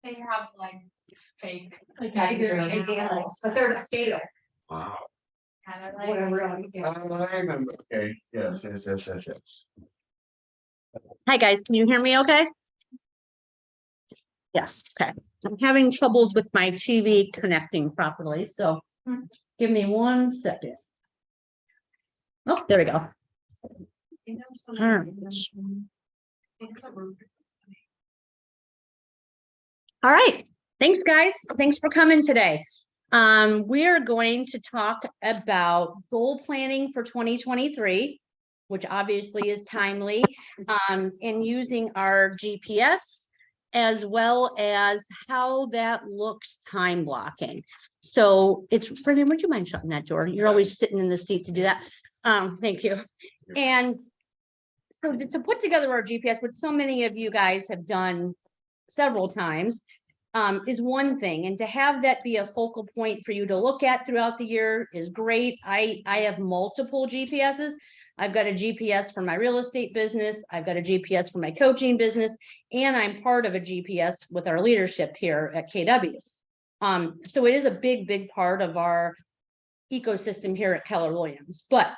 They have like fake. Like animals. but they're to scale. Wow. Kind of like. Whatever. I remember, okay, yes. Hi, guys. Can you hear me okay? Yes, okay. I'm having troubles with my TV connecting properly, so give me 1 second. Oh, there we go. All right. Thanks, guys. Thanks for coming today. We are going to talk about goal planning for 2023, which obviously is timely, and using our GPS, as well as how that looks time blocking. So it's pretty, would you mind shutting that door? You're always sitting in the seat to do that. Thank you. And so to put together our GPS, which so many of you guys have done several times, is one thing. And to have that be a focal point for you to look at throughout the year is great. I have multiple GPSs. I've got a GPS for my real estate business. I've got a GPS for my coaching business, and I'm part of a GPS with our leadership here at KW. So it is a big part of our ecosystem here at Keller Williams. But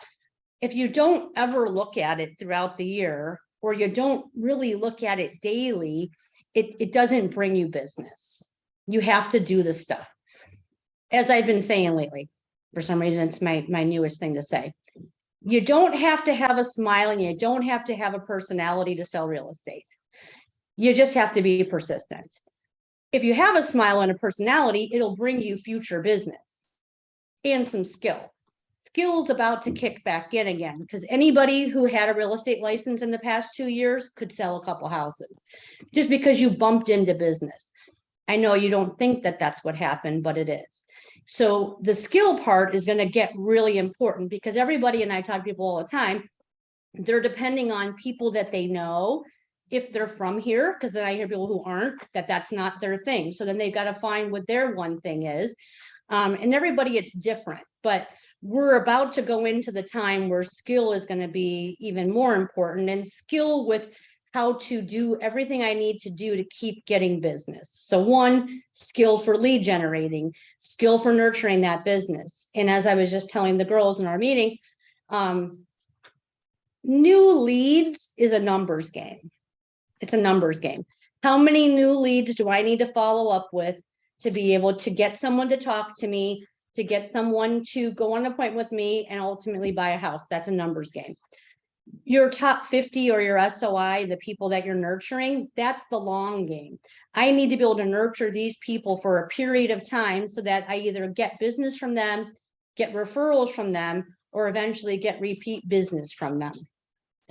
if you don't ever look at it throughout the year, or you don't really look at it daily, it doesn't bring you business. You have to do the stuff. As I've been saying lately, for some reason, it's my newest thing to say. You don't have to have a smile and you don't have to have a personality to sell real estate. You just have to be persistent. If you have a smile and a personality, it'll bring you future business and some skill. Skill's about to kick back in again, because anybody who had a real estate license in the past 2 years could sell a couple houses just because you bumped into business. I know you don't think that that's what happened, but it is. So the skill part is going to get really important, because everybody, and I talk to people all the time, they're depending on people that they know, if they're from here, because then I hear people who aren't, that's not their thing. So then they've got to find what their one thing is. And everybody, it's different, but we're about to go into the time where skill is going to be even more important, and skill with how to do everything I need to do to keep getting business. So one, skill for lead generating, skill for nurturing that business. And as I was just telling the girls in our meeting, new leads is a numbers game. It's a numbers game. How many new leads do I need to follow up with to be able to get someone to talk to me, to get someone to go on an appointment with me and ultimately buy a house? That's a numbers game. Your top 50 or your SOI, the people that you're nurturing, that's the long game. I need to be able to nurture these people for a period of time so that I either get business from them, get referrals from them, or eventually get repeat business from them.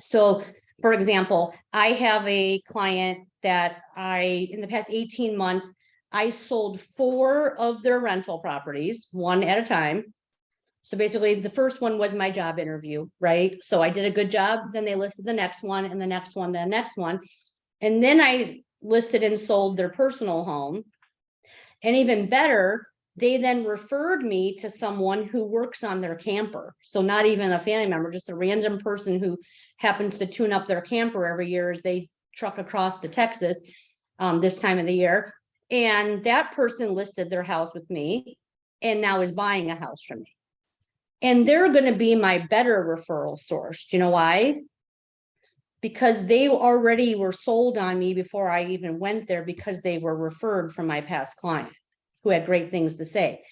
So, for example, I have a client that in the past 18 months, I sold 4 of their rental properties, one at a time. So basically the first one was my job interview, right? So I did a good job. Then they listed the next one and the next one, the next one. And then I listed and sold their personal home. And even better, they then referred me to someone who works on their camper. So not even a family member, just a random person who happens to tune up their camper every year as they truck across to Texas this time of the year. And that person listed their house with me and now is buying a house from me. And they're going to be my better referral source. Do you know why? Because they already were sold on me before I even went there, because they were referred from my past client who had great things to say.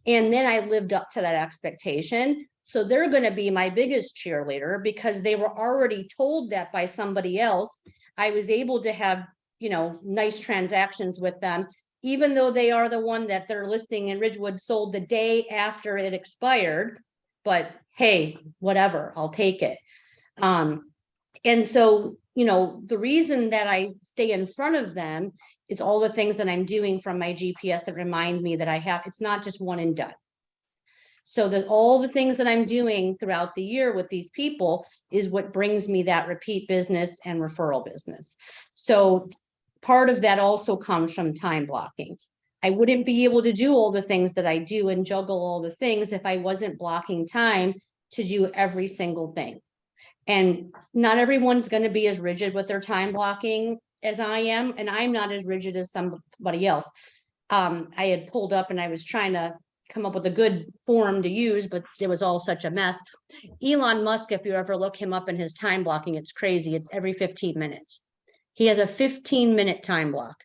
And then I lived up to that expectation. So they're going to be my biggest cheerleader, because they were already told that by somebody else. I was able to have, nice transactions with them, even though they are the one that their listing in Ridgewood sold the day after it expired. But hey, whatever, I'll take it. And so, the reason that I stay in front of them is all the things that I'm doing from my GPS that remind me that it's not just one and done. So that all the things that I'm doing throughout the year with these people is what brings me that repeat business and referral business. So part of that also comes from time blocking. I wouldn't be able to do all the things that I do and juggle all the things if I wasn't blocking time to do every single thing. And not everyone's going to be as rigid with their time blocking as I am, and I'm not as rigid as somebody else. I had pulled up and I was trying to come up with a good form to use, but it was all such a mess. Elon Musk, if you ever look him up in his time blocking, it's crazy. It's every 15 minutes. He has a 15-minute time block.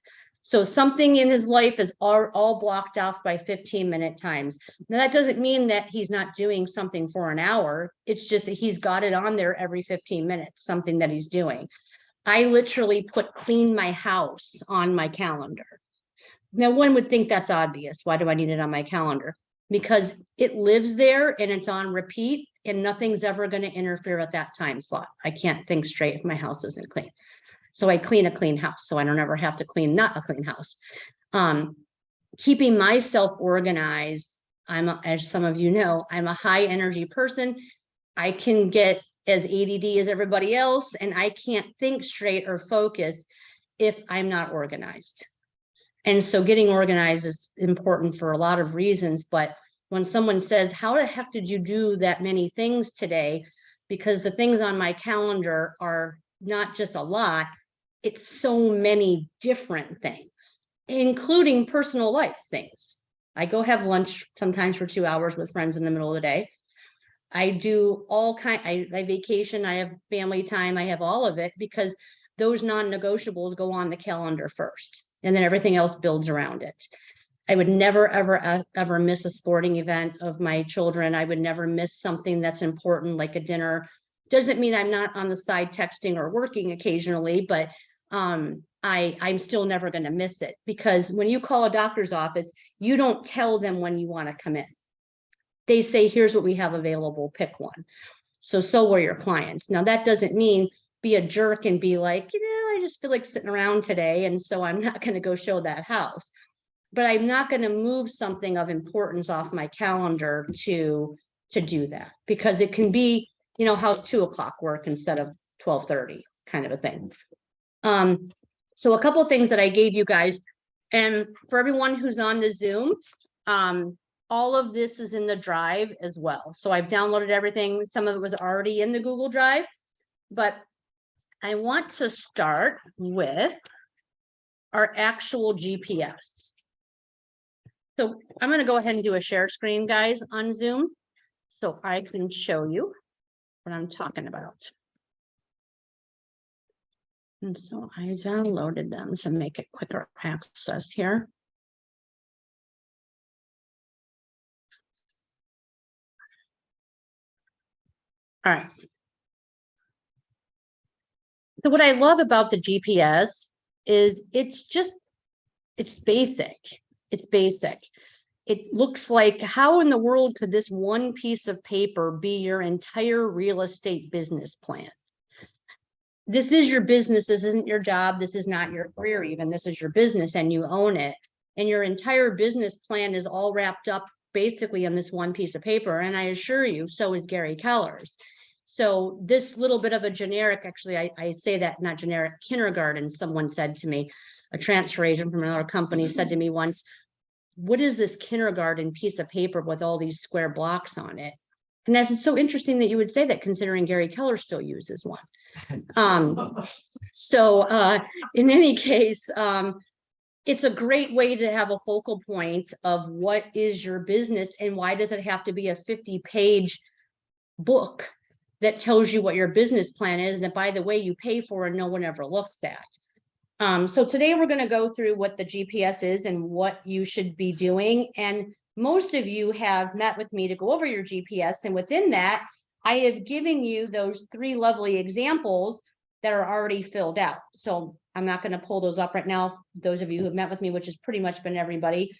So something in his life is all blocked off by 15-minute times. Now, that doesn't mean that he's not doing something for an hour. It's just that he's got it on there every 15 minutes, something that he's doing. I literally put clean my house on my calendar. Now, one would think that's obvious. Why do I need it on my calendar? Because it lives there and it's on repeat and nothing's ever going to interfere at that time slot. I can't think straight if my house isn't clean. So I clean a clean house, so I don't ever have to clean not a clean house. Keeping myself organized, as some of you know, I'm a high energy person. I can get as ADD as everybody else, and I can't think straight or focus if I'm not organized. And so getting organized is important for a lot of reasons, but when someone says, how the heck did you do that many things today? Because the things on my calendar are not just a lot, it's so many different things, including personal life things. I go have lunch sometimes for 2 hours with friends in the middle of the day. I do all I vacation, I have family time, I have all of it because those non-negotiables go on the calendar first, and then everything else builds around it. I would never, ever miss a sporting event of my children. I would never miss something that's important, like a dinner. Doesn't mean I'm not on the side texting or working occasionally, but I'm still never going to miss it, because when you call a doctor's office, you don't tell them when you want to come in. They say, here's what we have available, pick one. So are your clients. Now, that doesn't mean be a jerk and be like, I just feel like sitting around today, and so I'm not going to go show that house. But I'm not going to move something of importance off my calendar to do that, because it can be, how's 2 o'clock work instead of 12:30 kind of a thing. So a couple of things that I gave you guys, and for everyone who's on the Zoom, all of this is in the Drive as well. So I've downloaded everything. Some of it was already in the Google Drive, but I want to start with our actual GPS. So I'm going to go ahead and do a share screen, guys, on Zoom, so I can show you what I'm talking about. And so I downloaded them to make it quicker access here. All right. So what I love about the GPS is it's basic. It's basic. It looks like, how in the world could this one piece of paper be your entire real estate business plan? This is your business. This isn't your job. This is not your career even. This is your business and you own it. And your entire business plan is all wrapped up basically on this one piece of paper. And I assure you, so is Gary Keller's. So this little bit of a generic, actually, I say that, not generic, kindergarten, someone said to me, a transfer agent from another company said to me once, what is this kindergarten piece of paper with all these square blocks on it? And that's so interesting that you would say that, considering Gary Keller still uses one. So in any case, it's a great way to have a focal point of what is your business and why does it have to be a 50-page book that tells you what your business plan is, and that, by the way, you pay for and no one ever looks at. So today we're going to go through what the GPS is and what you should be doing. And most of you have met with me to go over your GPS. And within that, I have given you those 3 lovely examples that are already filled out. So I'm not going to pull those up right now. Those of you who have met with me, which has pretty much been everybody,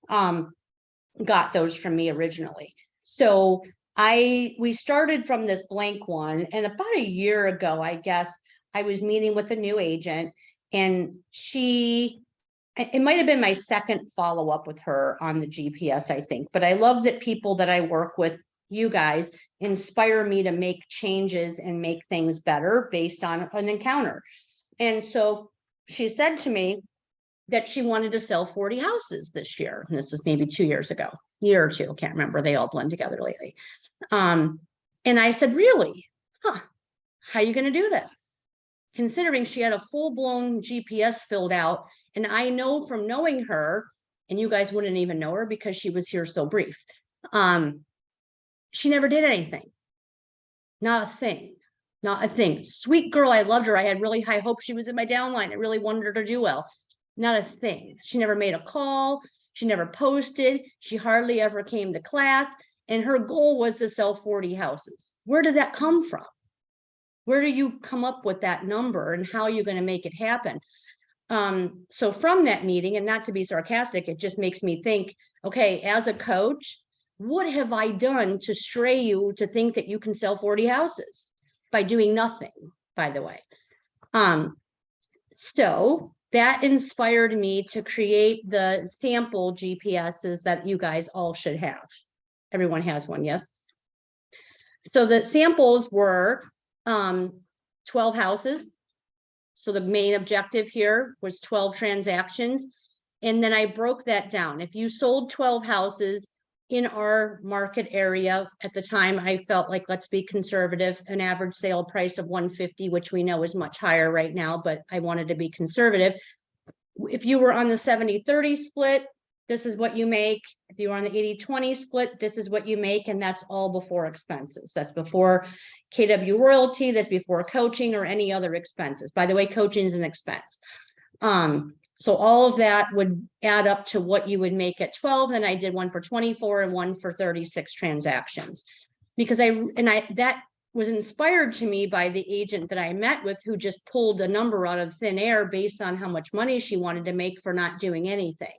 got those from me originally. So we started from this blank one, and about a year ago, I guess, I was meeting with a new agent, and it might have been my second follow-up with her on the GPS, I think, but I love that people that I work with, you guys, inspire me to make changes and make things better based on an encounter. And so she said to me that she wanted to sell 40 houses this year. And this was maybe 2 years ago, year or two, can't remember. They all blend together lately. And I said, really? How are you going to do that? considering she had a full-blown GPS filled out, and I know from knowing her, and you guys wouldn't even know her because she was here so brief. She never did anything. Not a thing. Not a thing. Sweet girl, I loved her. I had really high hopes she was in my downline. I really wanted her to do well. Not a thing. She never made a call. She never posted. She hardly ever came to class. And her goal was to sell 40 houses. Where did that come from? Where do you come up with that number and how are you going to make it happen? So from that meeting, and not to be sarcastic, it just makes me think, okay, as a coach, what have I done to stray you to think that you can sell 40 houses by doing nothing, by the way? So that inspired me to create the sample GPSs that you guys all should have. Everyone has one, yes? So the samples were 12 houses. So the main objective here was 12 transactions. And then I broke that down. If you sold 12 houses in our market area at the time, I felt like, let's be conservative, an average sale price of 150, which we know is much higher right now, but I wanted to be conservative. If you were on the 70-30 split, this is what you make. If you were on the 80-20 split, this is what you make. And that's all before expenses. That's before KW royalty, that's before coaching or any other expenses. By the way, coaching is an expense. So all of that would add up to what you would make at 12. And I did one for 24 and one for 36 transactions. Because that was inspired to me by the agent that I met with, who just pulled a number out of thin air based on how much money she wanted to make for not doing anything.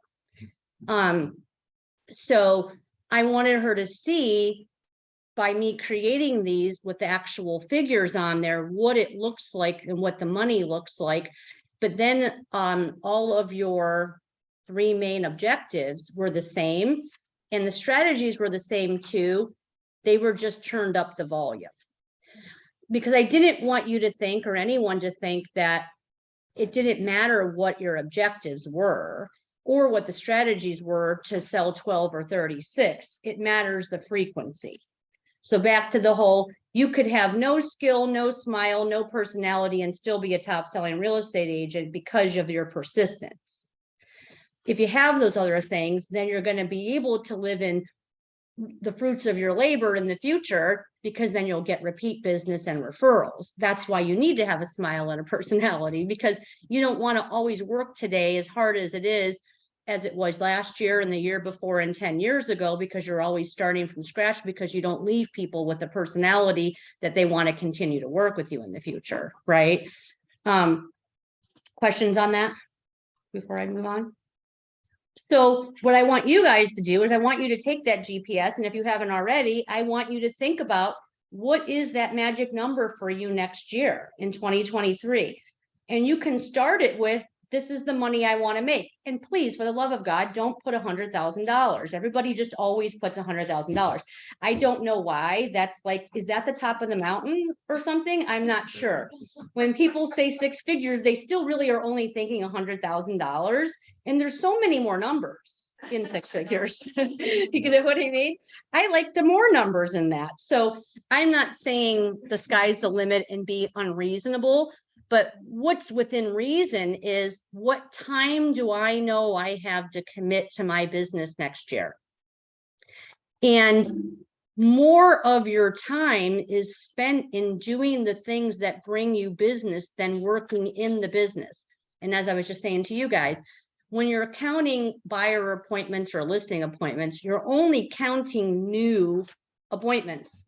So I wanted her to see, by me creating these with the actual figures on there, what it looks like and what the money looks like. But then all of your 3 main objectives were the same, and the strategies were the same too. They were just turned up the volume, because I didn't want you to think, or anyone to think, that it didn't matter what your objectives were or what the strategies were to sell 12 or 36. It matters the frequency. So back to the whole, you could have no skill, no smile, no personality, and still be a top selling real estate agent because of your persistence. If you have those other things, then you're going to be able to live in the fruits of your labor in the future, because then you'll get repeat business and referrals. That's why you need to have a smile and a personality, because you don't want to always work today as hard as it was last year and the year before and 10 years ago, because you're always starting from scratch, because you don't leave people with a personality that they want to continue to work with you in the future, right? Questions on that before I move on? So what I want you guys to do is, I want you to take that GPS, and if you haven't already, I want you to think about, what is that magic number for you next year in 2023? And you can start it with, this is the money I want to make. And please, for the love of God, don't put $100,000. Everybody just always puts $100,000. I don't know why. That's like, is that the top of the mountain or something? I'm not sure. When people say 6 figures, they still really are only thinking $100,000. And there's so many more numbers in 6 figures. You know what I mean? I like the more numbers in that. So I'm not saying the sky's the limit and be unreasonable. But what's within reason is, what time do I know I have to commit to my business next year? And more of your time is spent in doing the things that bring you business than working in the business. And as I was just saying to you guys, when you're counting buyer appointments or listing appointments, you're only counting new appointments.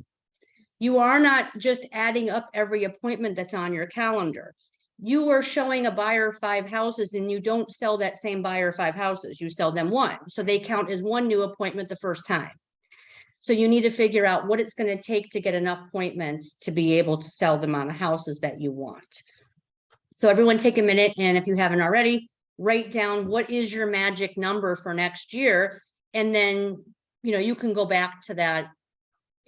You are not just adding up every appointment that's on your calendar. You are showing a buyer 5 houses, and you don't sell that same buyer 5 houses. You sell them 1. So they count as 1 new appointment the first time. So you need to figure out what it's going to take to get enough appointments to be able to sell the amount of houses that you want. So everyone take a minute, and if you haven't already, write down what is your magic number for next year. And then, you can go back to that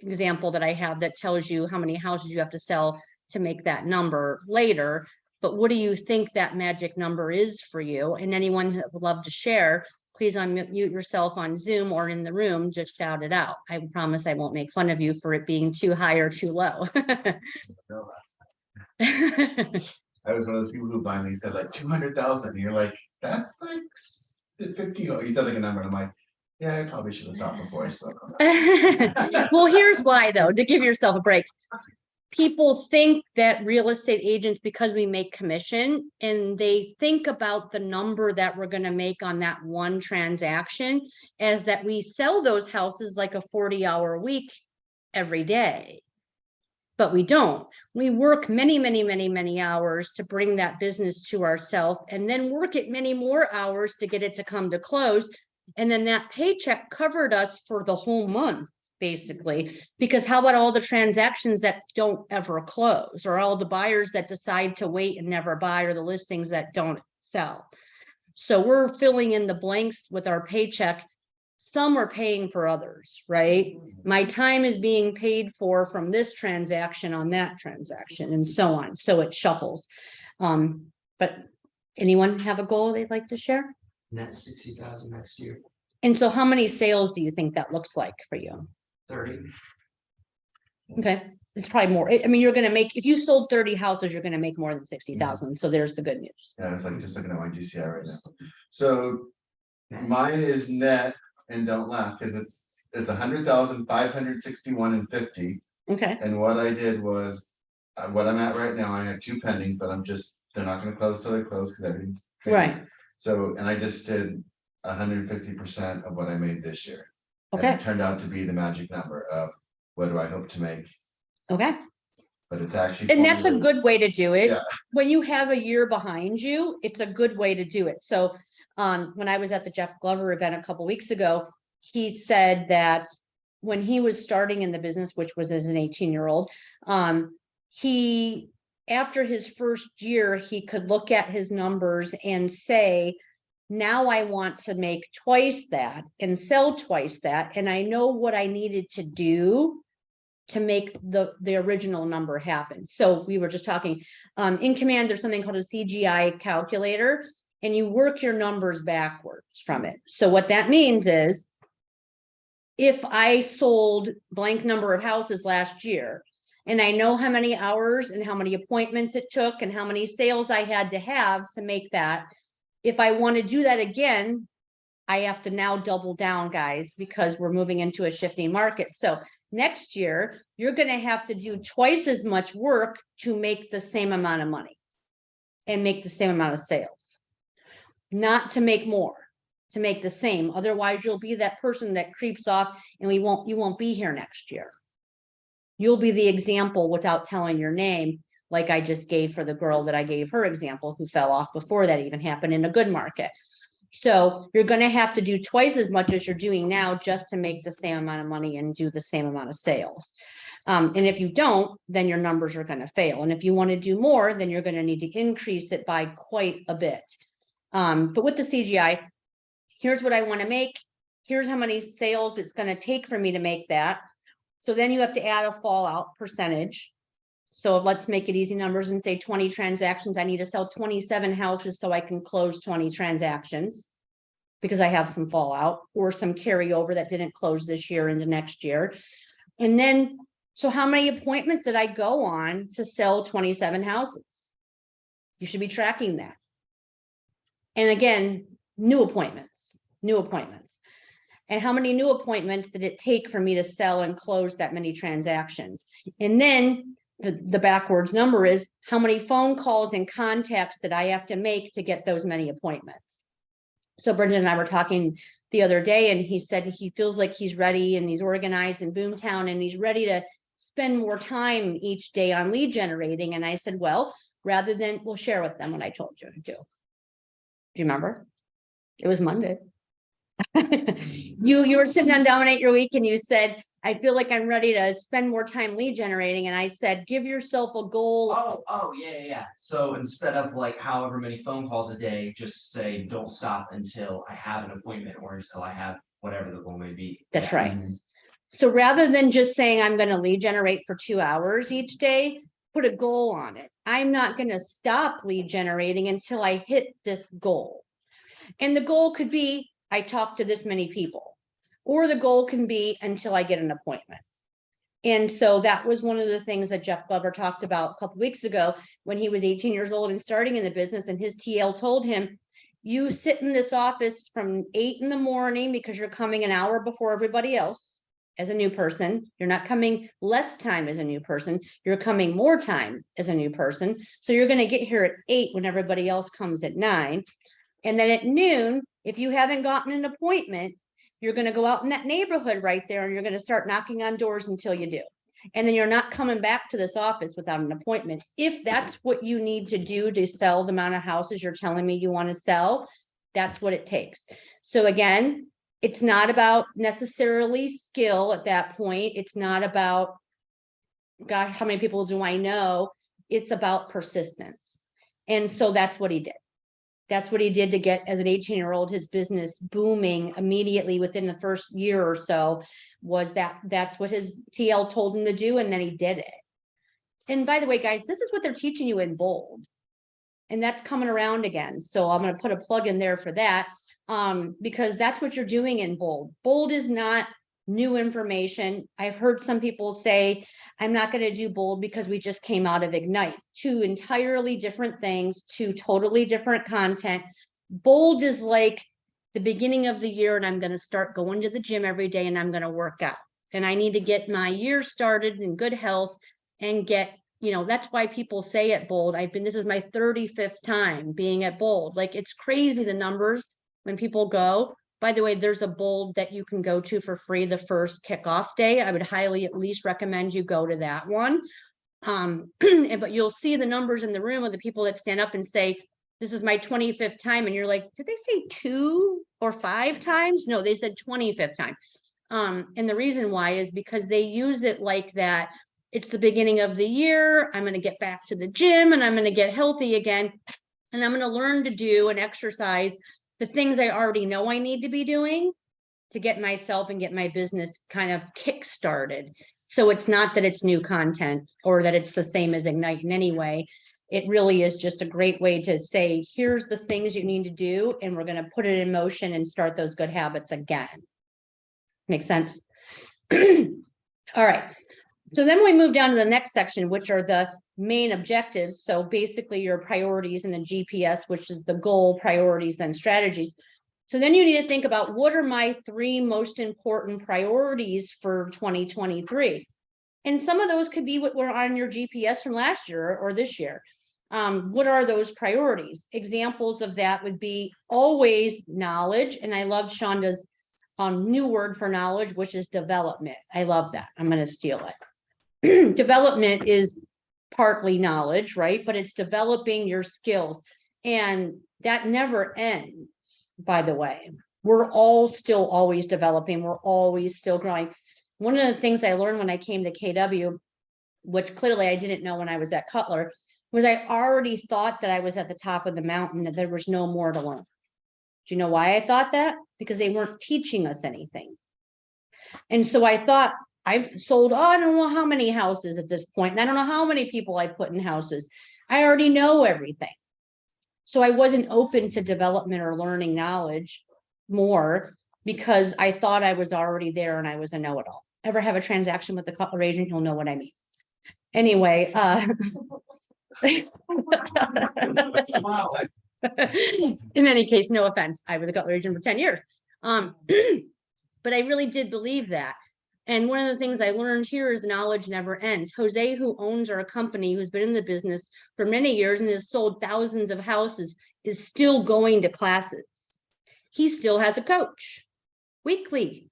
example that I have that tells you how many houses you have to sell to make that number later. But what do you think that magic number is for you? And anyone that would love to share, please unmute yourself on Zoom or in the room, just shout it out. I promise I won't make fun of you for it being too high or too low. I was one of those people who blindly said like 200,000. You're like, that's like 50. You said like a number, and I'm like, yeah, I probably should have thought before I spoke on that. Well, here's why though, to give yourself a break. People think that real estate agents, because we make commission, and they think about the number that we're gonna make on that one transaction as that we sell those houses like a 40-hour week every day. But we don't. We work many hours to bring that business to ourselves, and then work it many more hours to get it to come to close. And then that paycheck covered us for the whole month, basically. Because how about all the transactions that don't ever close, or all the buyers that decide to wait and never buy, or the listings that don't sell? So we're filling in the blanks with our paycheck. Some are paying for others, right? My time is being paid for from this transaction on that transaction, and so on. So it shuffles. But anyone have a goal they'd like to share? Net 60,000 next year, And so how many sales do you think that looks like for you? 30. Okay, it's probably more. I mean, you're gonna make, if you sold 30 houses, you're gonna make more than 60,000. So there's the good news. Yeah, it's like just looking at my GCI right now. So mine is net, and don't laugh, because it's 100,561 and 50. Okay, And what I did was, what I'm at right now, I have 2 pendings, but they're not gonna close till they close, because everything's. right, So, and I just did 150% of what I made this year. And okay, it turned out to be the magic number of what do I hope to make, okay. but it's actually. And that's a formulated. good way to do it. Yeah. When you have a year behind you, it's a good way to do it. So when I was at the Jeff Glover event a couple weeks ago, he said that when he was starting in the business, which was as an 18-year-old, he, after his first year, he could look at his numbers and say, now I want to make twice that and sell twice that. And I know what I needed to do to make the original number happen. So we were just talking, in Command, there's something called a CGI calculator, and you work your numbers backwards from it. So what that means is, if I sold blank number of houses last year, and I know how many hours and how many appointments it took and how many sales I had to have to make that, if I want to do that again, I have to now double down, guys, because we're moving into a shifting market. So next year, you're going to have to do twice as much work to make the same amount of money and make the same amount of sales, not to make more, to make the same. Otherwise, you'll be that person that creeps off, and you won't be here next year. You'll be the example without telling your name, like I just gave for the girl that I gave her example, who fell off before that even happened in a good market. So you're going to have to do twice as much as you're doing now just to make the same amount of money and do the same amount of sales. And if you don't, then your numbers are going to fail. And if you want to do more, then you're going to need to increase it by quite a bit. But with the CGI, here's what I want to make. Here's how many sales it's going to take for me to make that. So then you have to add a fallout percentage. So let's make it easy numbers and say 20 transactions. I need to sell 27 houses so I can close 20 transactions, because I have some fallout or some carryover that didn't close this year into next year. And then, so how many appointments did I go on to sell 27 houses? You should be tracking that. And again, new appointments. And how many new appointments did it take for me to sell and close that many transactions? And then the backwards number is, how many phone calls and contacts did I have to make to get those many appointments? So Brendan and I were talking the other day, and he said he feels like he's ready and he's organized in Boomtown, and he's ready to spend more time each day on lead generating. And I said, well, rather than, we'll share with them what I told you to do. Do you remember? It was Monday. You were sitting on Dominate Your Week, and you said, I feel like I'm ready to spend more time lead generating. And I said, give yourself a goal. Yeah. So instead of like however many phone calls a day, just say, don't stop until I have an appointment or until I have whatever the goal may be. That's Yeah. right. So rather than just saying, I'm going to lead generate for 2 hours each day, put a goal on it. I'm not going to stop lead generating until I hit this goal. And the goal could be, I talk to this many people, or the goal can be until I get an appointment. And so that was one of the things that Jeff Glover talked about a couple weeks ago when he was 18 years old and starting in the business, and his TL told him, you sit in this office from 8 in the morning because you're coming an hour before everybody else as a new person. You're not coming less time as a new person. You're coming more time as a new person. So you're going to get here at 8 when everybody else comes at 9. And then at noon, if you haven't gotten an appointment, you're going to go out in that neighborhood right there and you're going to start knocking on doors until you do. And then you're not coming back to this office without an appointment. If that's what you need to do to sell the amount of houses you're telling me you want to sell, that's what it takes. So again, it's not about necessarily skill at that point. It's not about, gosh, how many people do I know? It's about persistence. And so that's what he did. That's what he did to get, as an 18-year-old, his business booming immediately within the first year or so. Was that's what his TL told him to do, and then he did it. And by the way, guys, this is what they're teaching you in Bold, and that's coming around again. So I'm going to put a plug in there for that, because that's what you're doing in Bold. Bold is not new information. I've heard some people say, I'm not going to do Bold because we just came out of Ignite. Two entirely different things, two totally different content. Bold is like the beginning of the year, and I'm going to start going to the gym every day and I'm going to work out. And I need to get my year started in good health and get, that's why people say at Bold, this is my 35th time being at Bold. Like, it's crazy the numbers when people go. By the way, there's a Bold that you can go to for free the first kickoff day. I would highly at least recommend you go to that one. But you'll see the numbers in the room of the people that stand up and say, this is my 25th time. And you're like, did they say 2 or 5 times? No, they said 25th time. And the reason why is because they use it like that. It's the beginning of the year. I'm going to get back to the gym and I'm going to get healthy again. And I'm going to learn to do and exercise the things I already know I need to be doing to get myself and get my business kind of kick-started. So it's not that it's new content or that it's the same as Ignite in any way. It really is just a great way to say, here's the things you need to do, and we're going to put it in motion and start those good habits again. Make sense? All right. So then we move down to the next section, which are the main objectives. So basically your priorities and the GPS, which is the goal, priorities, then strategies. So then you need to think about, what are my 3 most important priorities for 2023? And some of those could be what were on your GPS from last year or this year. What are those priorities? Examples of that would be always knowledge. And I love Shonda's new word for knowledge, which is development. I love that. I'm going to steal it. Development is partly knowledge, right? But it's developing your skills, and that never ends, by the way. We're all still always developing. We're always still growing. One of the things I learned when I came to KW, which clearly I didn't know when I was at Cutler, was I already thought that I was at the top of the mountain, that there was no more to learn. Do you know why I thought that? Because they weren't teaching us anything. And so I thought, I've sold, I don't know how many houses at this point, and I don't know how many people I put in houses. I already know everything. So I wasn't open to development or learning knowledge more because I thought I was already there and I was a know-it-all. Ever have a transaction with the Cutler agent, you'll know what I mean. Anyway, in any case, no offense. I was a Cutler agent for 10 years. But I really did believe that. And one of the things I learned here is knowledge never ends. Jose, who owns our company, who's been in the business for many years and has sold thousands of houses, is still going to classes. He still has a coach weekly.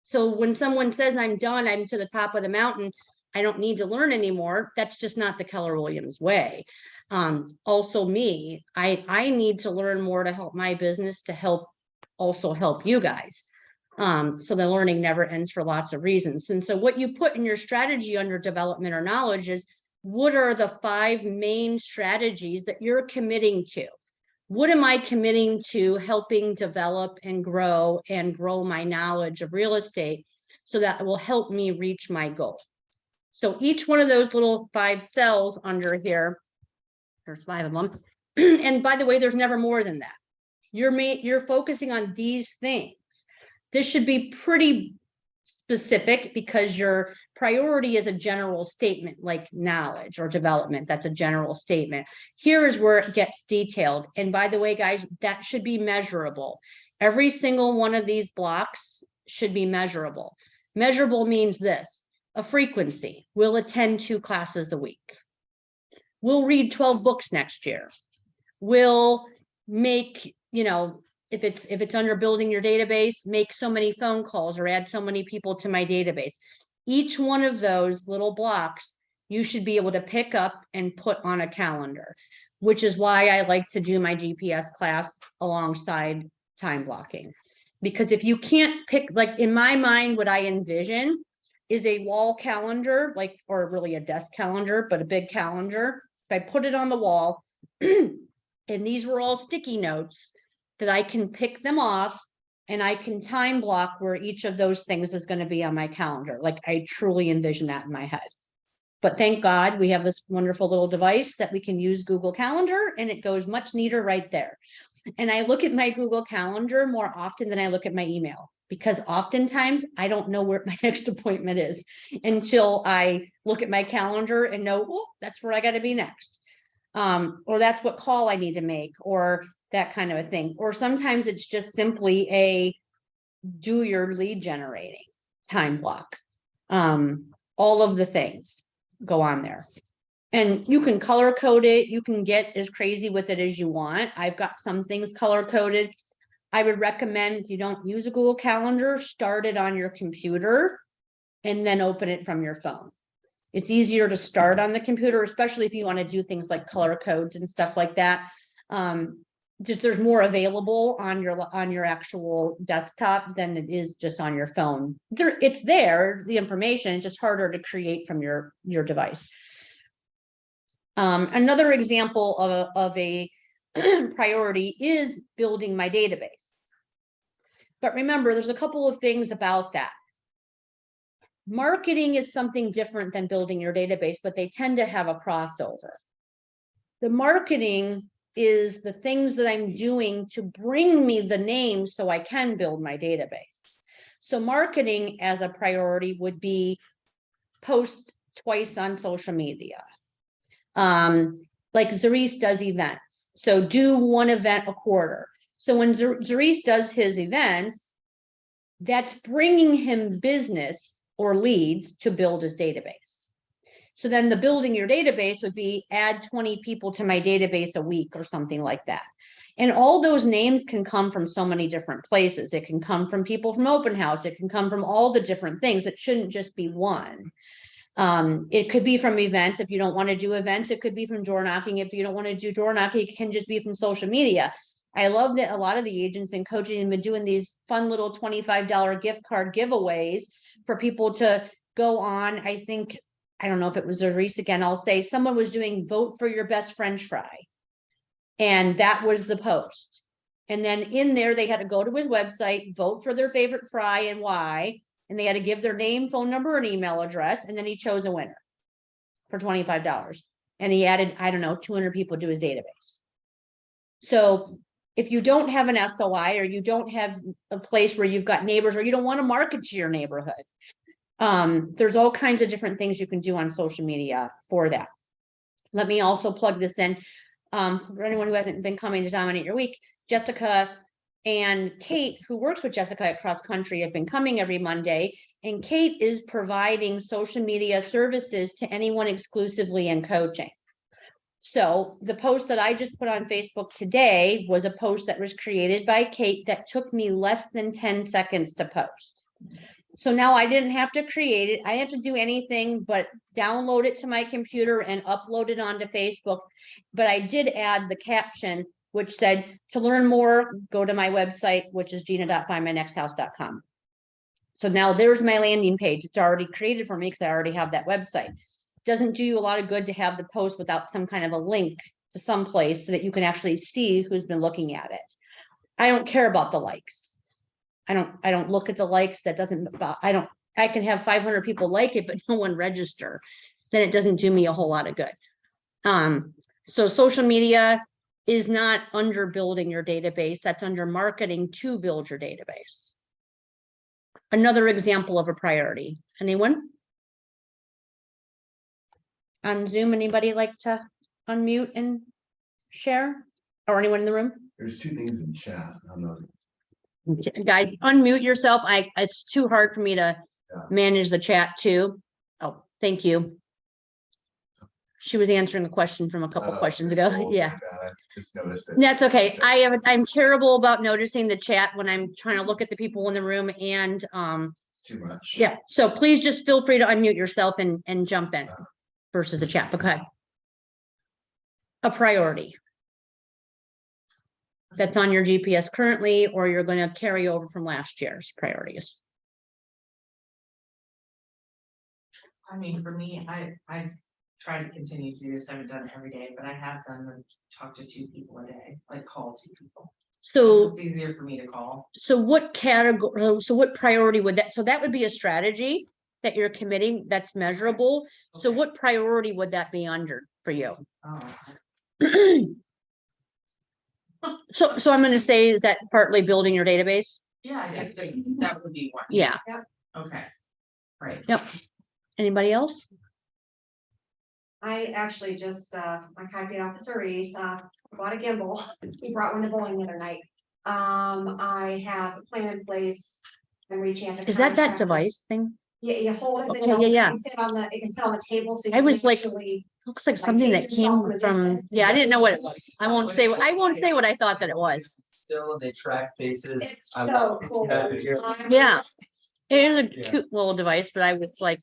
So when someone says, I'm done, I'm to the top of the mountain, I don't need to learn anymore, that's just not the Keller Williams way. Also me, I need to learn more to help my business, to also help you guys. So the learning never ends for lots of reasons. And so what you put in your strategy under development or knowledge is, what are the 5 main strategies that you're committing to? What am I committing to helping develop and grow my knowledge of real estate so that it will help me reach my goal? So each one of those little 5 cells under here, there's 5 of them. And by the way, there's never more than that. You're focusing on these things. This should be pretty specific because your priority is a general statement like knowledge or development. That's a general statement. Here is where it gets detailed. And by the way, guys, that should be measurable. Every single one of these blocks should be measurable. Measurable means this: a frequency. We'll attend 2 classes a week. We'll read 12 books next year. We'll make, you know, if it's under building your database, make so many phone calls or add so many people to my database. Each one of those little blocks, you should be able to pick up and put on a calendar, which is why I like to do my GPS class alongside time blocking. Because if you can't pick, like in my mind, what I envision is a wall calendar, like, or really a desk calendar, but a big calendar. If I put it on the wall, and these were all sticky notes, that I can pick them off and I can time block where each of those things is going to be on my calendar. Like I truly envision that in my head. But thank God we have this wonderful little device that we can use Google Calendar, and it goes much neater right there. And I look at my Google Calendar more often than I look at my email, because oftentimes I don't know where my next appointment is until I look at my calendar and know, oh, that's where I got to be next. Or that's what call I need to make, or that kind of a thing. Or sometimes it's just simply a do your lead generating time block. All of the things go on there. And you can color code it. You can get as crazy with it as you want. I've got some things color coded. I would recommend, if you don't use a Google Calendar, start it on your computer and then open it from your phone. It's easier to start on the computer, especially if you want to do things like color codes and stuff like that. Just there's more available on your actual desktop than it is just on your phone. It's there, the information, it's just harder to create from your device. Another example of a priority is building my database. But remember, there's a couple of things about that. Marketing is something different than building your database, but they tend to have a crossover. The marketing is the things that I'm doing to bring me the names so I can build my database. So marketing as a priority would be post twice on social media. Like Zarice does events. So do 1 event a quarter. So when Zarice does his events, that's bringing him business or leads to build his database. So then the building your database would be add 20 people to my database a week or something like that. And all those names can come from so many different places. It can come from people from Open House. It can come from all the different things. It shouldn't just be one. It could be from events. If you don't want to do events, it could be from door knocking. If you don't want to do door knocking, it can just be from social media. I love that a lot of the agents in coaching have been doing these fun little $25 gift card giveaways for people to go on. I don't know if it was Zarice again. I'll say someone was doing vote for your best French fry. And that was the post. And then in there, they had to go to his website, vote for their favorite fry and why. And they had to give their name, phone number, and email address. And then he chose a winner for $25. And he added, I don't know, 200 people to his database. So if you don't have an SOI, or you don't have a place where you've got neighbors, or you don't want to market to your neighborhood, there's all kinds of different things you can do on social media for that. Let me also plug this in. For anyone who hasn't been coming to Dominate Your Week, Jessica and Kate, who works with Jessica at Cross Country, have been coming every Monday. And Kate is providing social media services to anyone exclusively in coaching. So the post that I just put on Facebook today was a post that was created by Kate that took me less than 10 seconds to post. So now I didn't have to create it. I didn't have to do anything but download it to my computer and upload it onto Facebook. But I did add the caption, which said, to learn more, go to my website, which is gina.findmynexthouse.com. So now there's my landing page. It's already created for me because I already have that website. Doesn't do you a lot of good to have the post without some kind of a link to some place so that you can actually see who's been looking at it. I don't care about the likes. I don't look at the likes. That doesn't, I can have 500 people like it, but no one register. Then it doesn't do me a whole lot of good. So social media is not under building your database. That's under marketing to build your database. Another example of a priority. Anyone? On Zoom, anybody like to unmute and share? Or anyone in the room? There's two things in chat. I don't know. Guys, unmute yourself. It's too hard for me to Yeah. manage the chat too. Oh, thank you. She was answering a question from a couple questions ago. Oh, Yeah. my bad, I just noticed it. That's okay. I'm terrible about noticing the chat when I'm trying to look at the people in the room and, It's too much. yeah. So please just feel free to unmute yourself and jump in versus the chat. Okay. A priority. That's on your GPS currently, or you're going to carry over from last year's priorities. I mean, for me, I try to continue to do this. I haven't done it every day, but I have done and talk to 2 people a day, like call 2 people. So, It's easier for me to call. so what category, so what priority would that, so that would be a strategy that you're committing that's measurable. So Okay. what priority would that be under for you? Oh, So I'm gonna say, is that partly building your database? yeah, I guess that would be one. Yeah. Okay. Right. Yep. Anybody else? I actually just, my copied officer Reese, bought a gimbal. He brought one to bowling the other night. I have a plan in place. I'm reaching out to. Is that contractors. device thing? Yeah, you hold it. but Okay, you also yeah. can sit on it can sit on the table, so. you I was can like, actually- Looks like something that take yourself came from a from, distance. yeah, I didn't know what it was. I won't say what I thought that it was. Still, they track faces. It's I so want- cool. Yeah. It is a Yeah. cute little device, but I was like,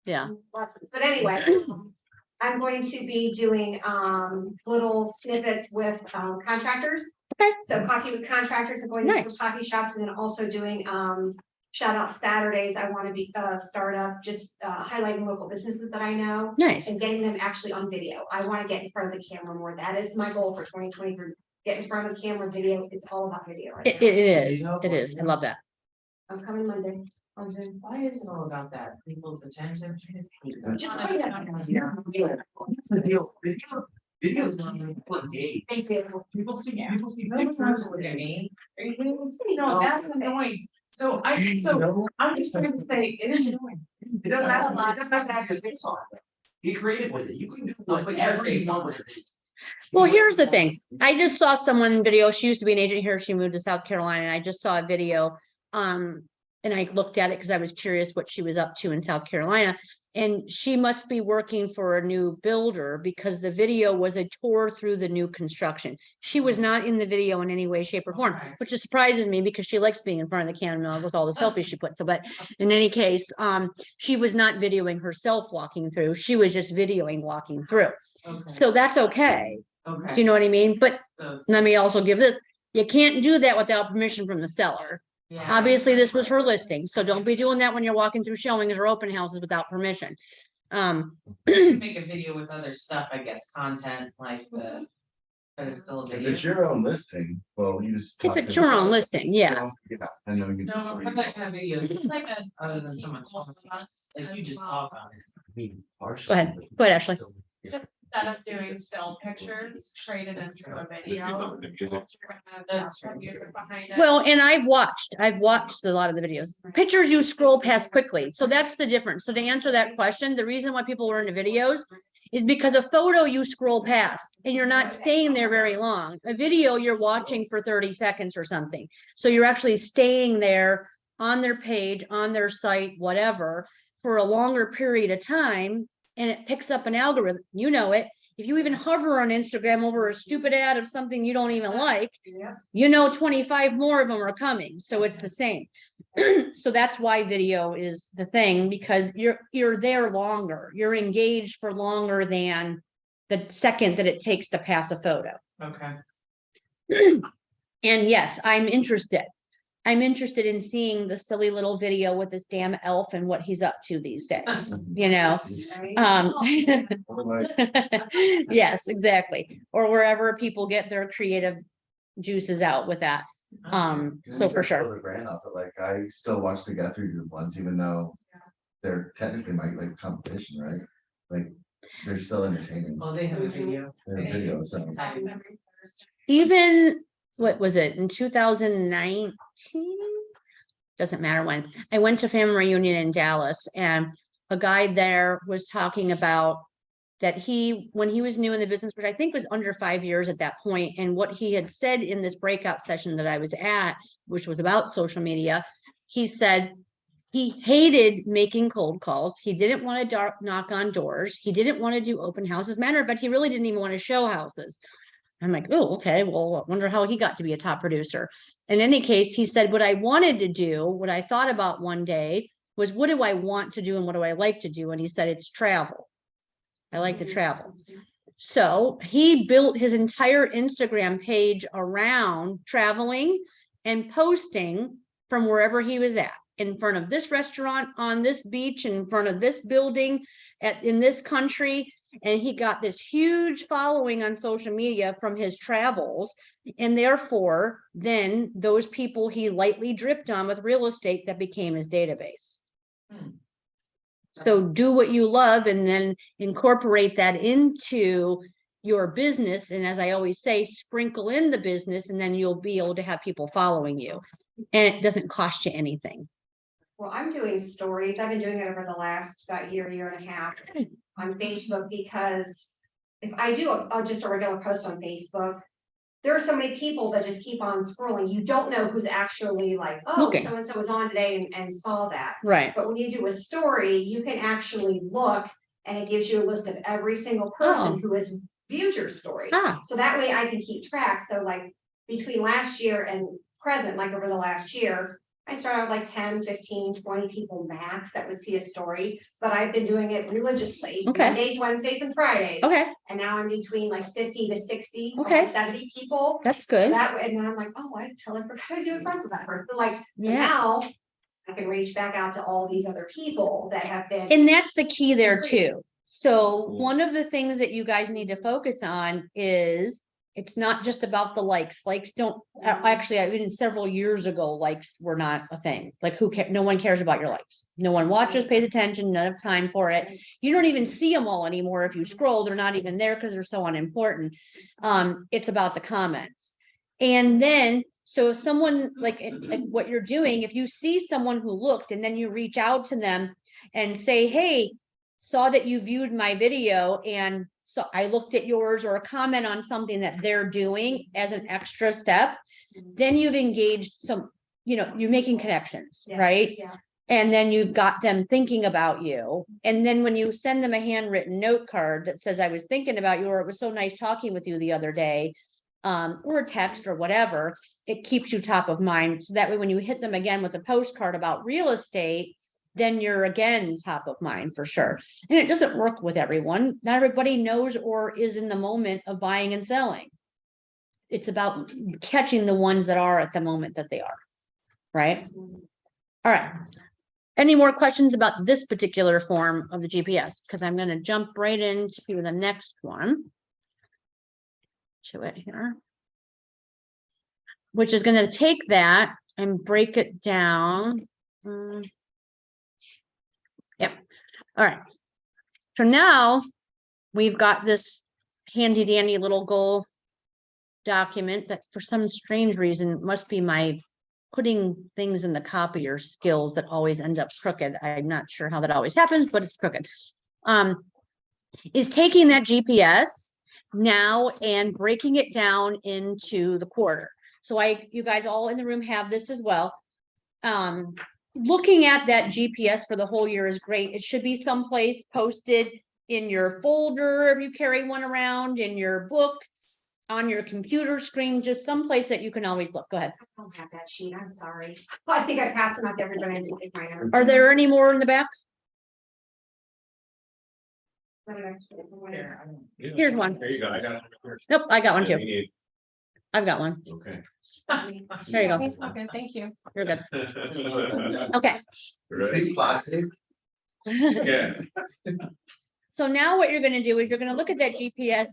yeah. Lessons. But anyway, I'm going to be doing little snippets with contractors. Okay. So coffee with contractors and going to Nice. coffee shops and then also doing shout out Saturdays. I want to be start up just highlighting local businesses that I know Nice. and getting them actually on video. I want to get in front of the camera more. That is my goal for 2023. Get in front of the camera, video. It's all about video right It now. is. It is. I love that. I'm coming Monday on Zoom. Why is it all about that? People's attention? I just hate Just that. point it out. The deal, videos Thank you. People see pictures with me. No, that's annoying. So I'm just trying to say, it is annoying. It doesn't have to have your face on it. Be creative with it. You can do whatever you want with it. Well, here's the thing. I just saw someone video. She used to be an agent here. She moved to South Carolina and I just saw a video. And I looked at it because I was curious what she was up to in South Carolina. And she must be working for a new builder because the video was a tour through the new construction. She was not in the video in any way, shape or form, Okay. which surprises me because she likes being in front of the camera with all the selfies she puts. So, but in any case, she was not videoing herself walking through. She was just videoing walking through. Okay, So that's okay. Do okay. you know what I mean? But So, let me also give this, you can't do that without permission from the seller. yeah. Obviously, this was her listing, so don't be doing that when you're walking through showings or open houses without permission. Make a video with other stuff, I guess, content like the, but it's still a If video. it's your own listing, well, you just. If talk it's to your the- own listing, yeah. Yeah, I know you. No, just I'm read that kind of video, Like a. other than someone talking, like you just talk on it. Go ahead. Go ahead, Ashley. Just instead of doing still pictures, trade it into a video. That's Some right. music behind it. Well, and I've watched a lot of the videos. Pictures you scroll past quickly, so that's the difference. So to answer that question, the reason why people were into videos is because a photo you scroll past and you're not staying there very long. A video you're watching for 30 seconds or something. So you're actually staying there on their page, on their site, whatever, for a longer period of time. And it picks up an algorithm, you know it. If you even hover on Instagram over a stupid ad of something you don't even like, Yeah. you know, 25 more of them are coming. So it's the same. So that's why video is the thing, because you're there longer, you're engaged for longer than the second that it takes to pass a photo. Okay. And yes, I'm interested. I'm interested in seeing the silly little video with this damn elf and what he's up to these days, you know? Right? Like, Yes, exactly. Or wherever people get their creative juices out with that. So for sure. The brand off it, like I still watch the Guthrie Group ones, even though they're technically like competition, right? Like, they're still entertaining. Well, they have a video. They're videos, so. Every Thursday. Even, what was it, in 2019? doesn't matter when. I went to family reunion in Dallas and a guy there was talking about that when he was new in the business, which I think was under 5 years at that point, and what he had said in this breakout session that I was at, which was about social media, he said he hated making cold calls. He didn't want to knock on doors. He didn't want to do open houses. Matter of fact, he really didn't even want to show houses. I'm like, oh, okay. Well, I wonder how he got to be a top producer. In any case, he said, what I wanted to do, what I thought about one day was, what do I want to do and what do I like to do? And he said, it's travel. I like to travel. So he built his entire Instagram page around traveling and posting from wherever he was at, in front of this restaurant, on this beach, in front of this building, in this country. And he got this huge following on social media from his travels. And therefore, then those people he lightly dripped on with real estate, that became his database. So do what you love and then incorporate that into your business. And as I always say, sprinkle in the business, and then you'll be able to have people following you. And it doesn't cost you anything. Well, I'm doing stories. I've been doing it over the last about year and a half on Facebook, because if I do just a regular post on Facebook, there are so many people that just keep on scrolling. You don't know who's actually like, oh, Looking. so-and-so was on today and saw that. Right. But when you do a story, you can actually look and it gives you a list of every single person Oh. who has viewed your story. Ah, So that way I can keep track. So like between last year and present, like over the last year, I started out like 10, 15, 20 people max that would see a story, but I've been doing it religiously. Okay. Mondays, Wednesdays, and Fridays. okay, And now I'm between like 50 to 60, Okay. almost 70 people. that's So good. that way, and then I'm like, oh, I totally forgot I was doing friends with that person. Like, so Yeah. now I can reach back out to all these other people that have been. And that's the key there too. So one of the things that you guys need to focus on is, it's not just about the likes. Likes don't, actually, even several years ago, likes were not a thing. Like who cares? No one cares about your likes. No one watches, pays attention, none of time for it. You don't even see them all anymore. If you scroll, they're not even there because they're so unimportant. It's about the comments. And then, so if someone like what you're doing, if you see someone who looked and then you reach out to them and say, hey, saw that you viewed my video and so I looked at yours, or a comment on something that they're doing as an extra step, then you've engaged some, you're making connections, Yeah, right? Yeah. And then you've got them thinking about you. And then when you send them a handwritten note card that says, I was thinking about you, or it was so nice talking with you the other day, or a text or whatever, it keeps you top of mind. So that way, when you hit them again with a postcard about real estate, then you're again top of mind for sure. And it doesn't work with everyone. Not everybody knows or is in the moment of buying and selling. It's about catching the ones that are at the moment that they are, right? All right. Any more questions about this particular form of the GPS? Because I'm going to jump right into the next one. To it here. Which is going to take that and break it down. Yep. All right. So now we've got this handy dandy little goal document that for some strange reason must be my putting things in the copier skills that always end up crooked. I'm not sure how that always happens, but it's crooked. Is taking that GPS now and breaking it down into the quarter. So you guys all in the room have this as well. Looking at that GPS for the whole year is great. It should be someplace posted in your folder if you carry one around, in your book, on your computer screen, just someplace that you can always look. Go ahead. I don't have that sheet. I'm sorry. Well, I think I passed them out to everybody. I didn't take mine. Are there any more in the back? Here's one. There you go. I got it. Nope, I got one Yeah, too. you need- I've got one. Okay. There you go. Okay, thank you. You're good. Okay. Think plastic. Yeah. So now what you're gonna do is you're gonna look at that GPS,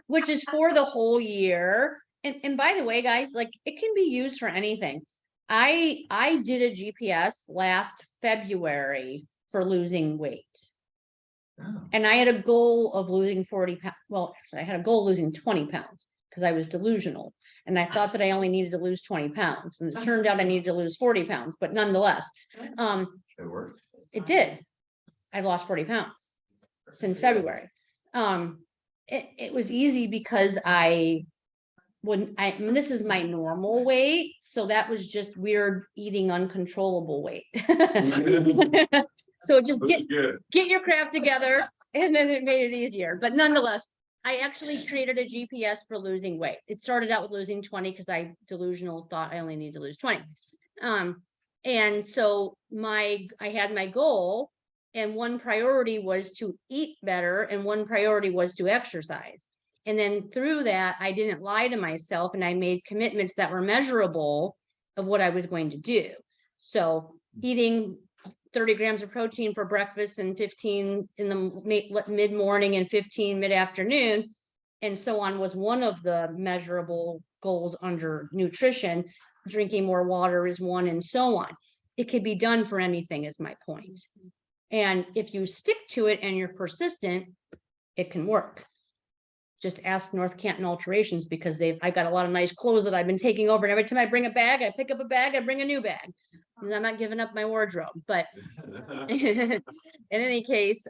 which is for the whole year. And by the way, guys, like it can be used for anything. I did a GPS last February for losing weight. Oh. And I had a goal of losing 40 pounds. Well, actually, I had a goal of losing 20 pounds because I was delusional. And I thought that I only needed to lose 20 pounds, and it turned out I needed to lose 40 pounds, but nonetheless, It worked. it did. I've lost 40 pounds since February. It was easy because this is my normal weight, so that was just weird eating uncontrollable weight. So just Looks good. get your crap together, and then it made it easier. But nonetheless, I actually created a GPS for losing weight. It started out with losing 20 because I delusional thought I only need to lose 20. And so I had my goal, and one priority was to eat better, and one priority was to exercise. And then through that, I didn't lie to myself, and I made commitments that were measurable of what I was going to do. So eating 30 grams of protein for breakfast and 15 in the mid-morning and 15 mid-afternoon, and so on, was one of the measurable goals under nutrition. Drinking more water is one, and so on. It could be done for anything, is my point. And if you stick to it and you're persistent, it can work. Just ask North Canton Alterations, because I got a lot of nice clothes that I've been taking over, and every time I bring a bag, I pick up a bag, I bring a new bag. And I'm not giving up my wardrobe, but in any case,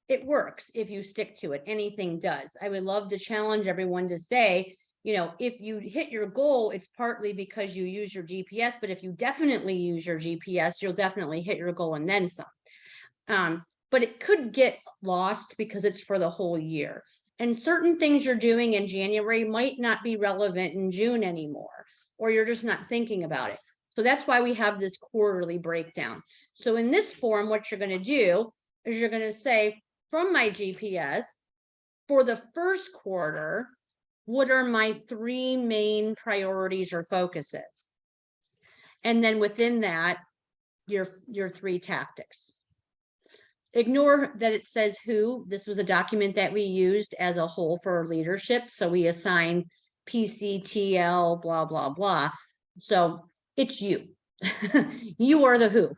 it works if you stick to it. Anything does. I would love to challenge everyone to say, you know, if you hit your goal, it's partly because you use your GPS, but if you definitely use your GPS, you'll definitely hit your goal and then some. But it could get lost because it's for the whole year. And certain things you're doing in January might not be relevant in June anymore, or you're just not thinking about it. So that's why we have this quarterly breakdown. So in this form, what you're going to do is you're going to say, from my GPS, for the first quarter, what are my 3 main priorities or focuses? And then within that, your 3 tactics. Ignore that it says who. This was a document that we used as a whole for leadership. So we assign PCTL, blah, blah, blah. So it's you. You are the who.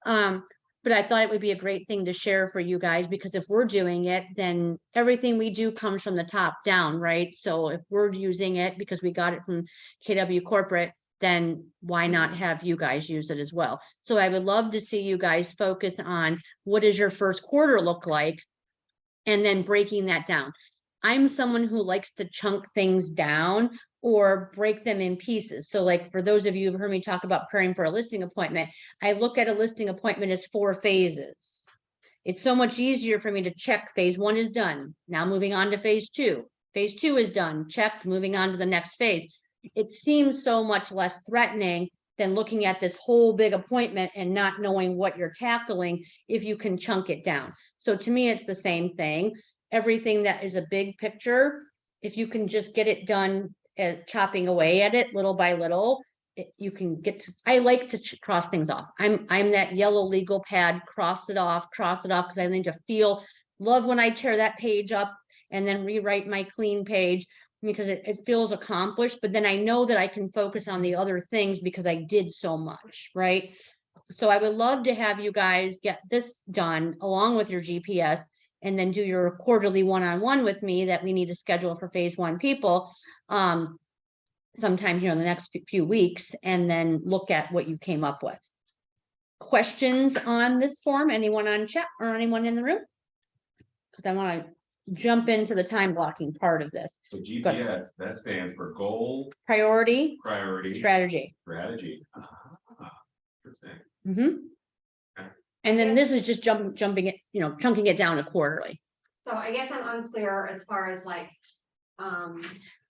But I thought it would be a great thing to share for you guys, because if we're doing it, then everything we do comes from the top down, right? So if we're using it because we got it from KW Corporate, then why not have you guys use it as well? So I would love to see you guys focus on what does your first quarter look like, and then breaking that down. I'm someone who likes to chunk things down or break them in pieces. So like for those of you who've heard me talk about preparing for a listing appointment, I look at a listing appointment as 4 phases. It's so much easier for me to check phase 1 is done. Now moving on to phase 2. Phase 2 is done, checked, moving on to the next phase. It seems so much less threatening than looking at this whole big appointment and not knowing what you're tackling if you can chunk it down. So to me, it's the same thing. Everything that is a big picture, if you can just get it done, chopping away at it little by little, you can get to, I like to cross things off. I'm that yellow legal pad, cross it off, because I need to love when I tear that page up and then rewrite my clean page, because it feels accomplished, but then I know that I can focus on the other things because I did so much, right? So I would love to have you guys get this done along with your GPS, and then do your quarterly one-on-one with me that we need to schedule for phase 1 people sometime here in the next few weeks, and then look at what you came up with. Questions on this form? Anyone on chat or anyone in the room? Because I want to jump into the time blocking part of this. So GPS, that stands for goal, Priority, priority, strategy. strategy. Interesting. And then this is just jumping it, chunking it down to quarterly. So I guess I'm unclear as far as like,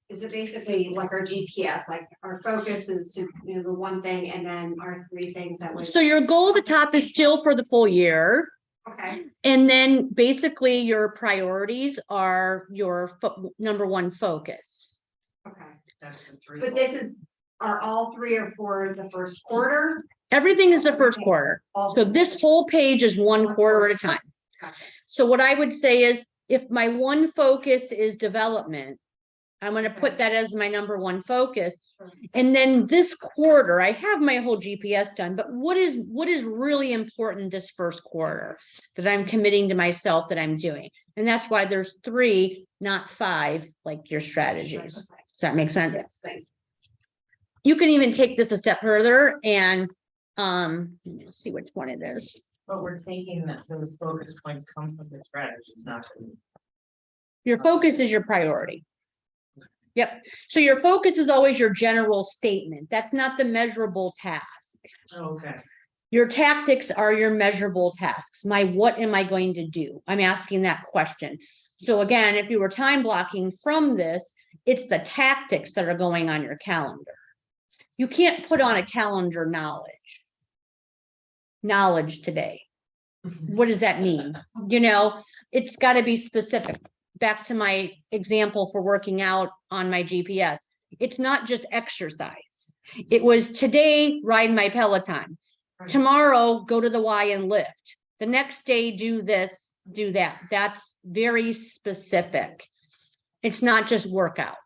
is it basically like our GPS, like our focus is to, the one thing, and then our 3 things that we. So your goal at the top is still for the full year. Okay, And then basically your priorities are your number 1 focus. okay, That's the 3. but are all 3 or 4 the first quarter? Everything is the first quarter. All So this whole page is 1 quarter at a time. Gotcha. So what I would say is, if my 1 focus is development, I'm going to put that as my number 1 focus. And then this quarter, I have my whole GPS done, but what is really important this first quarter that I'm committing to myself that I'm doing? And that's why there's 3, not 5, like your strategies. that make sense? Yes, thanks. You can even take this a step further and, let's see which one it is. But we're taking that, those focus points come from the strategies, not. from- Your focus is your priority. Yep, so your focus is always your general statement. That's not the measurable task. Okay, Your tactics are your measurable tasks. What am I going to do? I'm asking that question. So again, if you were time blocking from this, it's the tactics that are going on your calendar. You can't put on a calendar knowledge today. What does that mean? You know, it's got to be specific. Back to my example for working out on my GPS. It's not just exercise. It was today, ride my Peloton. Right. Tomorrow, go to the Y and lift. The next day, do this, do that. That's very specific. It's not just workout,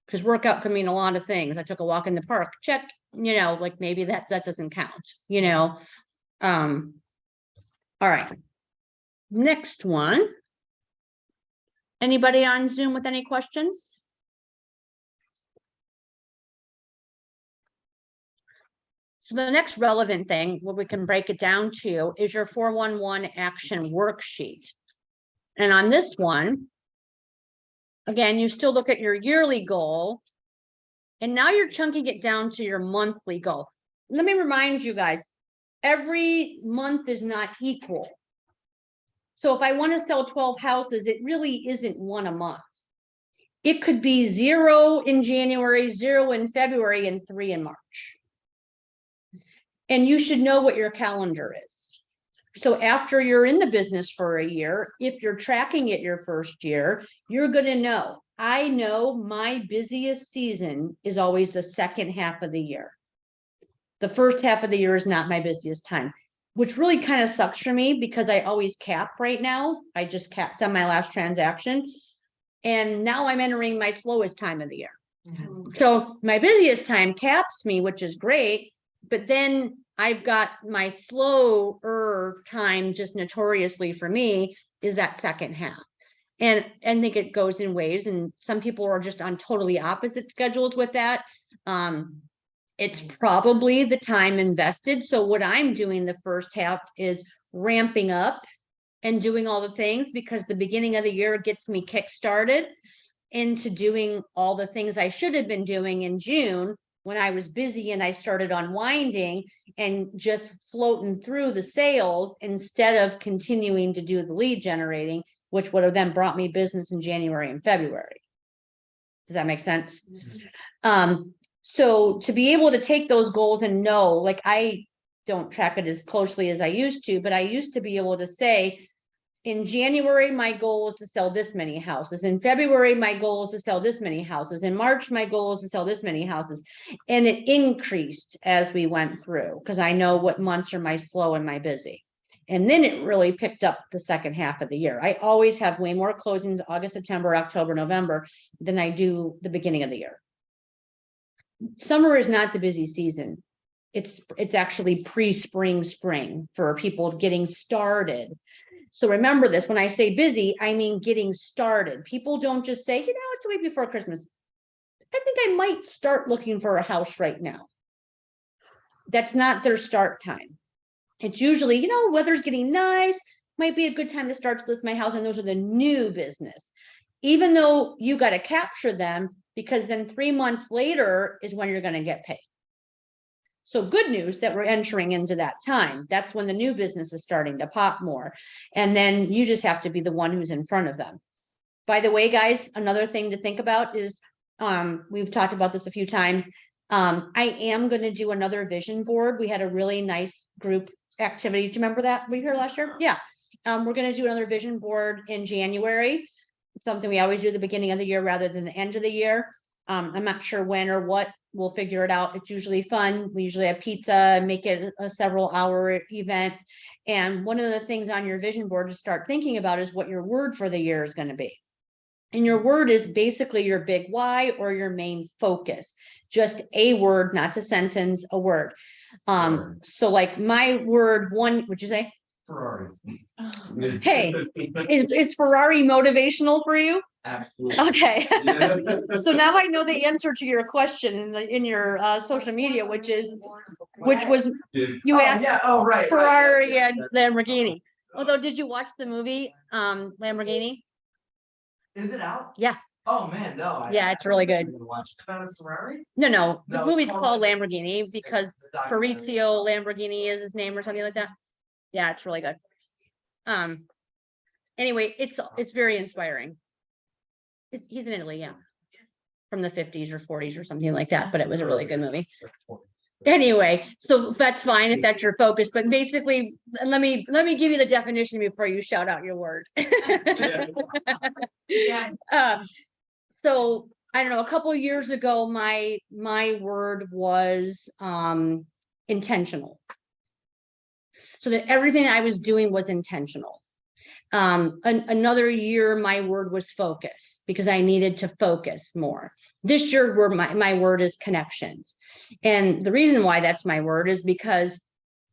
because workout can mean a lot of things. I took a walk in the park, check, you know, like maybe that doesn't count, you know? All right. Next one. Anybody on Zoom with any questions? So the next relevant thing, what we can break it down to, is your 411 action worksheet. And on this one, again, you still look at your yearly goal, and now you're chunking it down to your monthly goal. Let me remind you guys, every month is not equal. So if I want to sell 12 houses, it really isn't one a month. It could be 0 in January, 0 in February, and 3 in March. And you should know what your calendar is. So after you're in the business for a year, if you're tracking it your first year, you're going to know. I know my busiest season is always the second half of the year. The first half of the year is not my busiest time, which really kind of sucks for me because I always cap right now. I just capped on my last transaction. And now I'm entering my slowest time of the year. So my busiest time caps me, which is great. But then I've got my slower time, just notoriously for me, is that second half. And I think it goes in waves, and some people are just on totally opposite schedules with that. It's probably the time invested. So what I'm doing the first half is ramping up and doing all the things, because the beginning of the year gets me kick-started into doing all the things I should have been doing in June when I was busy and I started unwinding and just floating through the sales instead of continuing to do the lead generating, which would have then brought me business in January and February. Does that make sense? So to be able to take those goals and know, like, I don't track it as closely as I used to, but I used to be able to say, in January, my goal is to sell this many houses. In February, my goal is to sell this many houses. In March, my goal is to sell this many houses. And it increased as we went through, because I know what months are my slow and my busy. And then it really picked up the second half of the year. I always have way more closings August, September, October, November than I do the beginning of the year. Summer is not the busy season. It's actually pre-spring, spring for people getting started. So remember this, when I say busy, I mean getting started. People don't just say, you know, it's the week before Christmas. I think I might start looking for a house right now. That's not their start time. It's usually, you know, weather's getting nice, might be a good time to start to list my house. And those are the new business, even though you got to capture them, because then 3 months later is when you're going to get paid. So good news that we're entering into that time. That's when the new business is starting to pop more. And then you just have to be the one who's in front of them. By the way, guys, another thing to think about is, we've talked about this a few times. I am going to do another vision board. We had a really nice group activity. Do you remember that? Were you here last year? Yeah. We're going to do another vision board in January. Something we always do at the beginning of the year rather than the end of the year. I'm not sure when or what. We'll figure it out. It's usually fun. We usually have pizza, make it a several hour event. And one of the things on your vision board to start thinking about is what your word for the year is going to be. And your word is basically your big why or your main focus. Just a word, not a sentence, a word. So like my word one, would you say? Ferrari. Hey, is Ferrari motivational for you? Absolutely. Okay. So now I know the answer to your question in your social media, which was you Oh, asked yeah, oh, right. Ferrari and Lamborghini. Although, did you watch the movie Lamborghini? Is it out? Yeah. Oh, man, no. Yeah, it's really good. About a Ferrari? No, the No, it's movie's called- called Lamborghini because The documentary. Fabrizio Lamborghini is his name or something like that. Yeah, it's really good. Anyway, it's very inspiring. He's in Italy, yeah. From the 50s or 40s or something like that, but it was a really good movie. Anyway, so that's fine if that's your focus, but basically, let me give you the definition before you shout out your word. Yeah. So I don't know, a couple of years ago, my word was intentional. So that everything I was doing was intentional. Another year, my word was focus because I needed to focus more. This year, my word is connections. And the reason why that's my word is because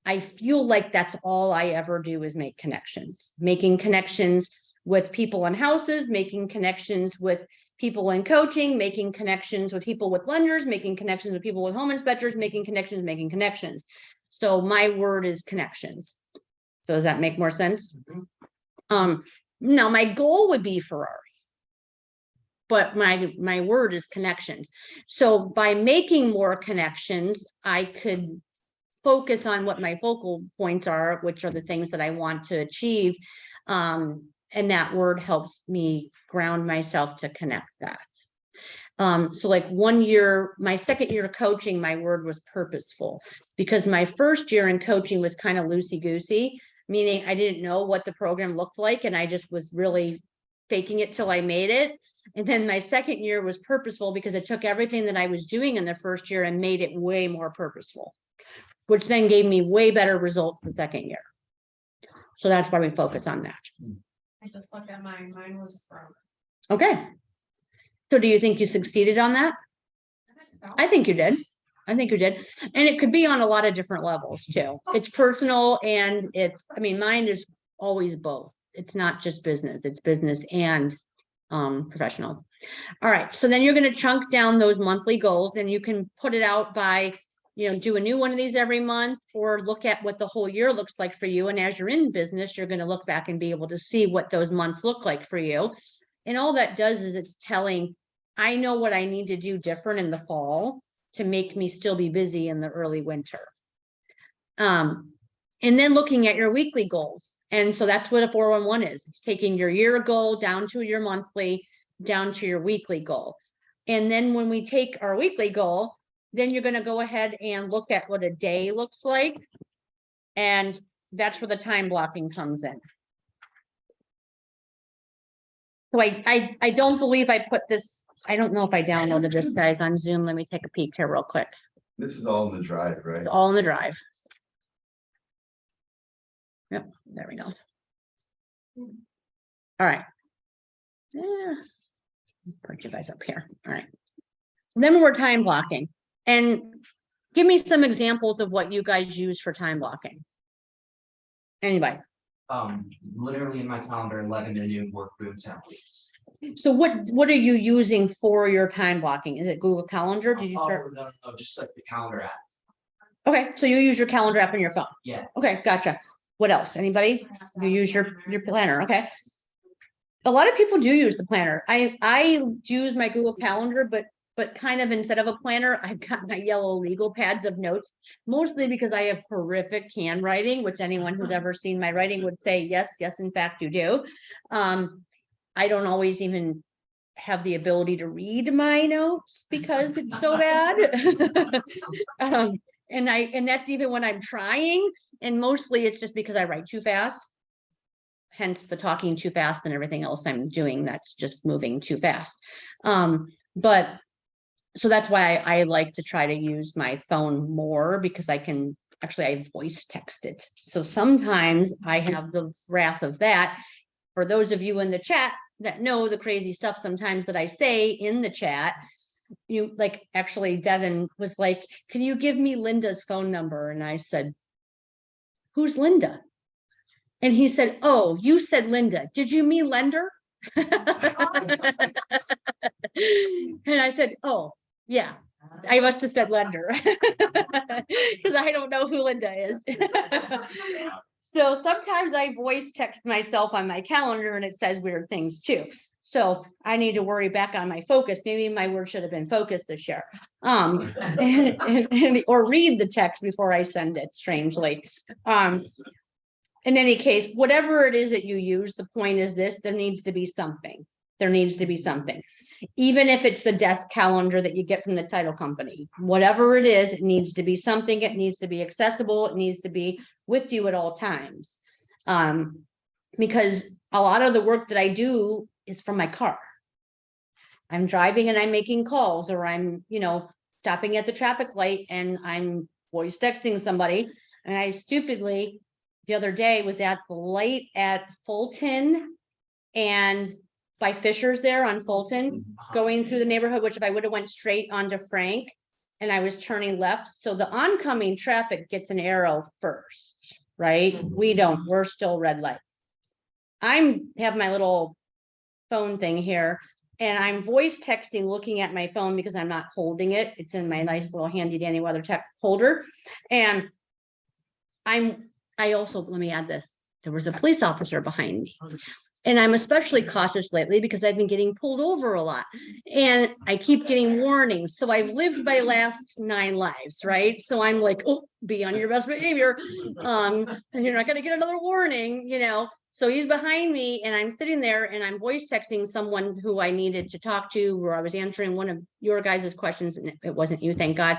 I feel like that's all I ever do is make connections, making connections with people in houses, making connections with people in coaching, making connections with people with lenders, making connections with people with home inspectors, making connections. So my word is connections. So does that make more sense? Now my goal would be Ferrari, but my word is connections. So by making more connections, I could focus on what my focal points are, which are the things that I want to achieve. And that word helps me ground myself to connect that. So like one year, my second year of coaching, my word was purposeful because my first year in coaching was kind of loosey-goosey, meaning I didn't know what the program looked like and I just was really faking it till I made it. And then my second year was purposeful because it took everything that I was doing in the first year and made it way more purposeful, which then gave me way better results the second year. So that's why we focus on that. I just look at mine was from. Okay. So do you think you succeeded on that? I think you did. And it could be on a lot of different levels too. It's personal and mine is always both. It's not just business, it's business and professional. All right. So then you're going to chunk down those monthly goals and you can put it out by, do a new one of these every month or look at what the whole year looks like for you. And as you're in business, you're going to look back and be able to see what those months look like for you. And all that does is it's telling, I know what I need to do different in the fall to make me still be busy in the early winter. And then looking at your weekly goals. And so that's what a 411 is. It's taking your year goal down to your monthly, down to your weekly goal. And then when we take our weekly goal, then you're going to go ahead and look at what a day looks like. And that's where the time blocking comes in. So I don't believe I put this, I don't know if I downloaded this, guys, on Zoom. Let me take a peek here real quick. This is all in the drive, right? It's all in the drive. Yep, there we go. All right. Yeah. Put you guys up here. All right. Then we're time blocking. And give me some examples of what you guys use for time blocking. Anybody? Literally in my calendar, 11 new work boom templates. So what are you using for your time blocking? Is it Google Calendar? Did you start? No, just like the calendar app. Okay, so you use your calendar app on your phone. Yeah. Okay, gotcha. What else? Anybody? You use your planner, okay? A lot of people do use the planner. I use my Google Calendar, but kind of instead of a planner, I've got my yellow legal pads of notes, mostly because I have horrific handwriting, which anyone who's ever seen my writing would say, yes, in fact, you do. I don't always even have the ability to read my notes because it's so bad. And that's even when I'm trying, and mostly it's just because I write too fast. Hence the talking too fast and everything else I'm doing that's just moving too fast. But so that's why I like to try to use my phone more because I voice text it. So sometimes I have the wrath of that. For those of you in the chat that know the crazy stuff sometimes that I say in the chat, Devin was like, can you give me Linda's phone number? And I said, who's Linda? And he said, oh, you said Linda. Did you mean lender? And I said, oh, yeah, I must have said lender. Cause I don't know who Linda is. So sometimes I voice text myself on my calendar and it says weird things too. So I need to worry back on my focus. Maybe my word should have been focus this year. Or read the text before I send it, strangely. In any case, whatever it is that you use, the point is this, there needs to be something. There needs to be something. Even if it's the desk calendar that you get from the title company, whatever it is, it needs to be something. It needs to be accessible. It needs to be with you at all times. Because a lot of the work that I do is from my car. I'm driving and I'm making calls, or I'm, stopping at the traffic light and I'm voice texting somebody. And I stupidly, the other day, was at the light at Fulton and by Fisher's there on Fulton, going through the neighborhood, which if I would have went straight onto Frank and I was turning left, so the oncoming traffic gets an arrow first, right? We don't, we're still red light. Have my little phone thing here and I'm voice texting, looking at my phone because I'm not holding it. It's in my nice little handy dandy WeatherTech holder. And I also, let me add this, there was a police officer behind me. And I'm especially cautious lately because I've been getting pulled over a lot and I keep getting warnings. So I've lived my last 9 lives, right? So I'm like, oh, be on your best behavior. And you're not going to get another warning, So he's behind me and I'm sitting there and I'm voice texting someone who I needed to talk to, where I was answering one of your guys' questions and it wasn't you, thank God.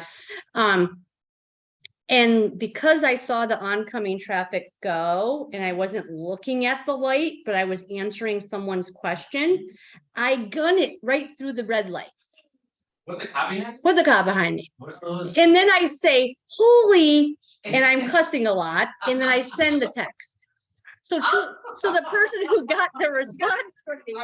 And because I saw the oncoming traffic go and I wasn't looking at the light, but I was answering someone's question, I gun it right through the red lights. With the copy? With the cop behind me. What are those? And then I say, holy, and I'm cussing a lot, and then I send the text. So the person who got the response from me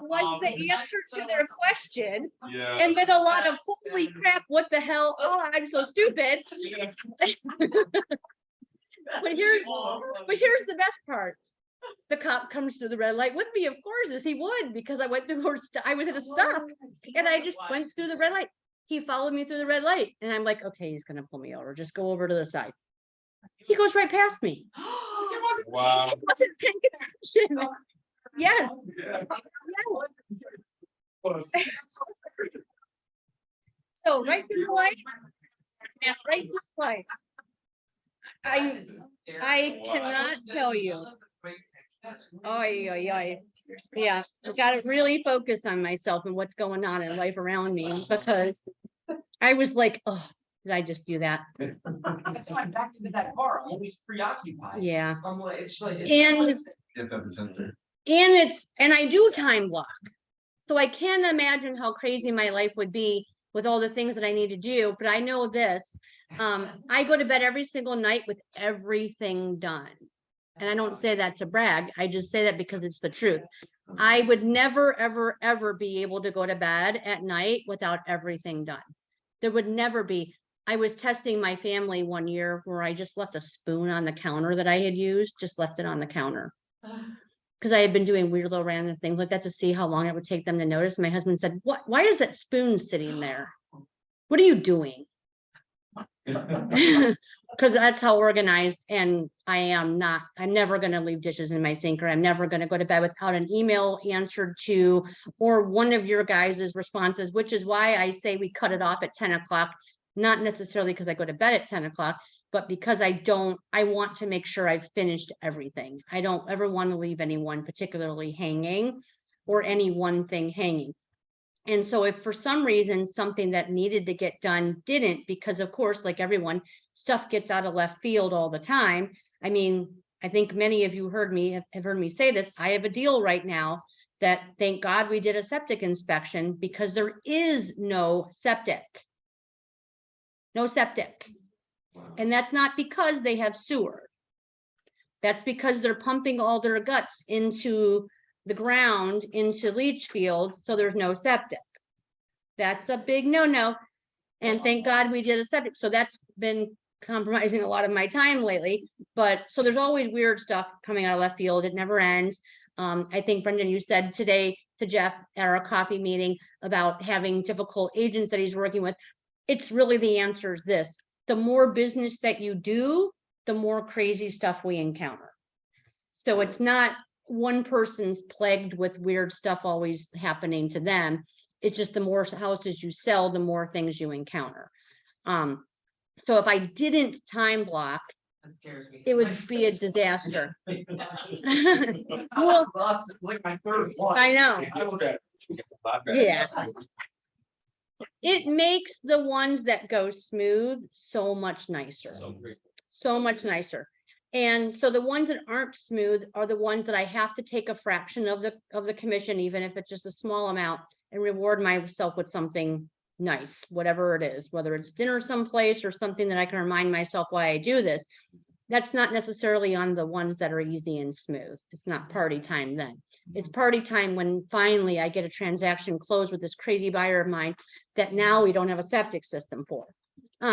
was the answer to their question. Yeah. And then a lot of holy crap, what the hell? Oh, I'm so stupid. But here's the best part. The cop comes through the red light with me, of course, as he would, because I went through, I was at a stop and I just went through the red light. He followed me through the red light and I'm like, okay, he's gonna pull me over. Just go over to the side. He goes right past me. Wow. He wasn't paying attention. Yes. So right through the light. And right through the light. I cannot tell you. Yeah, I've got to really focus on myself and what's going on in life around me, because I was like, oh, did I just do that? That's why I'm back into that car, always preoccupied. Yeah. I'm like, it's like. And You have to have the sensor. and I do time block. So I can't imagine how crazy my life would be with all the things that I need to do, but I know this. I go to bed every single night with everything done. And I don't say that to brag. I just say that because it's the truth. I would never, ever, ever be able to go to bed at night without everything done. There would never be. I was testing my family one year where I just left a spoon on the counter that I had used, just left it on the counter. Because I had been doing weird little random things like that to see how long it would take them to notice. My husband said, why is that spoon sitting there? What are you doing? Because that's how organized and I am not. I'm never going to leave dishes in my sink, or I'm never going to go to bed without an email answered to, or one of your guys' responses, which is why I say we cut it off at 10 o'clock, not necessarily because I go to bed at 10 o'clock, but because I want to make sure I've finished everything. I don't ever want to leave anyone particularly hanging, or any one thing hanging. And so if for some reason something that needed to get done didn't, because of course, like everyone, stuff gets out of left field all the time. I mean, I think many of you have heard me say this. I have a deal right now that, thank God we did a septic inspection, because there is no septic. No septic. And that's not because they have sewer. That's because they're pumping all their guts into the ground, into leach fields, so there's no septic. That's a big no-no. And thank God we did a septic. So that's been compromising a lot of my time lately, but so there's always weird stuff coming out of left field. It never ends. I think Brendan, you said today to Jeff at our coffee meeting about having difficult agents that he's working with. It's really the answer is this: the more business that you do, the more crazy stuff we encounter. So it's not one person's plagued with weird stuff always happening to them. It's just the more houses you sell, the more things you encounter. So if I didn't time block, That scares me. it would be a disaster. Well, like my third one. I know. Yeah. Yeah. It makes the ones that go smooth so much nicer. So much nicer. And so the ones that aren't smooth are the ones that I have to take a fraction of the commission, even if it's just a small amount, and reward myself with something nice, whatever it is, whether it's dinner someplace or something that I can remind myself why I do this. That's not necessarily on the ones that are easy and smooth. It's not party time then. It's party time when finally I get a transaction closed with this crazy buyer of mine that now we don't have a septic system for. They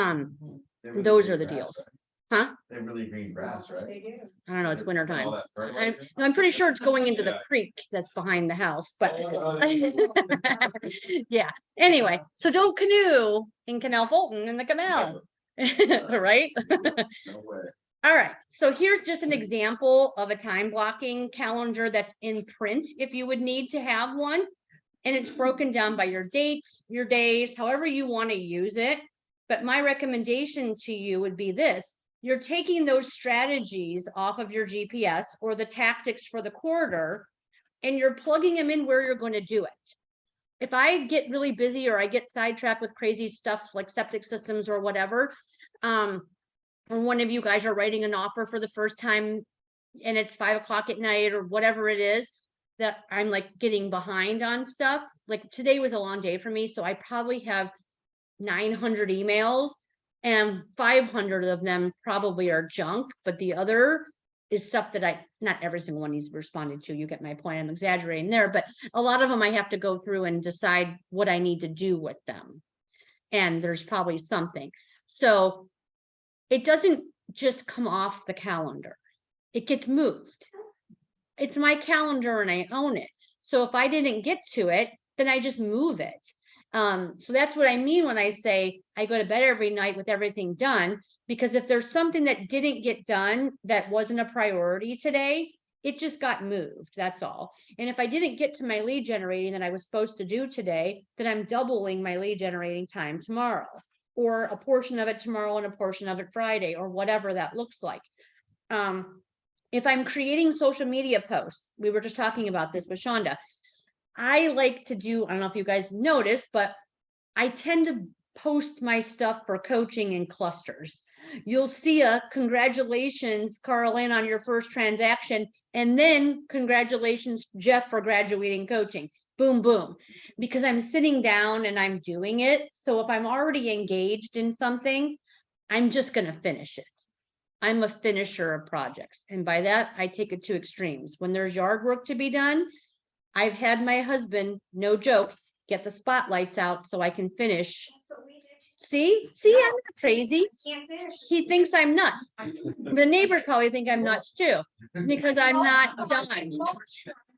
really Those green are the grass, deals. right? Huh? They really green grass, right? They do. I don't know, it's winter time. All that fertilizer? I'm pretty sure it's going into the Yeah. creek that's behind the house, but Oh, yeah, anyway, so don't canoe in Canal Fulton in the canal. Right? No way. All right, so here's just an example of a time blocking calendar that's in print if you would need to have one. And it's broken down by your dates, your days, however you want to use it. But my recommendation to you would be this: you're taking those strategies off of your GPS or the tactics for the quarter, and you're plugging them in where you're going to do it. If I get really busy or I get sidetracked with crazy stuff like septic systems or whatever, or one of you guys are writing an offer for the first time and it's 5 o'clock at night or whatever it is, that I'm like getting behind on stuff. Like today was a long day for me, so I probably have 900 emails and 500 of them probably are junk, but the other is stuff that not every single one he's responded to. You get my point. I'm exaggerating there, but a lot of them I have to go through and decide what I need to do with them. And there's probably something. So it doesn't just come off the calendar. It gets moved. It's my calendar and I own it. So if I didn't get to it, then I just move it. So that's what I mean when I say I go to bed every night with everything done, because if there's something that didn't get done that wasn't a priority today, it just got moved. That's all. And if I didn't get to my lead generating that I was supposed to do today, then I'm doubling my lead generating time tomorrow, or a portion of it tomorrow and a portion of it Friday, or whatever that looks like. If I'm creating social media posts, we were just talking about this with Shonda. I like to do, I don't know if you guys noticed, but I tend to post my stuff for coaching in clusters. You'll see a congratulations, Carlin, on your first transaction, and then congratulations, Jeff, for graduating coaching. Boom, boom, because I'm sitting down and I'm doing it. So if I'm already engaged in something, I'm just going to finish it. I'm a finisher of projects. And by that, I take it to extremes. When there's yard work to be done, I've had my husband, no joke, get the spotlights out so I can finish. That's what we do. See, I'm not crazy. Can't finish. He thinks I'm nuts. The neighbors probably think I'm nuts too, because I'm not done.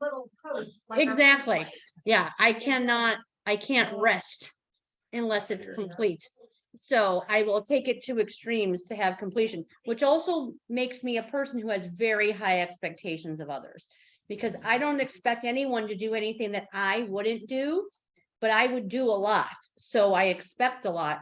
Little posts. like our Exactly. website. Yeah, I can't rest unless it's complete. So I will take it to extremes to have completion, which also makes me a person who has very high expectations of others. Because I don't expect anyone to do anything that I wouldn't do, but I would do a lot. So I expect a lot.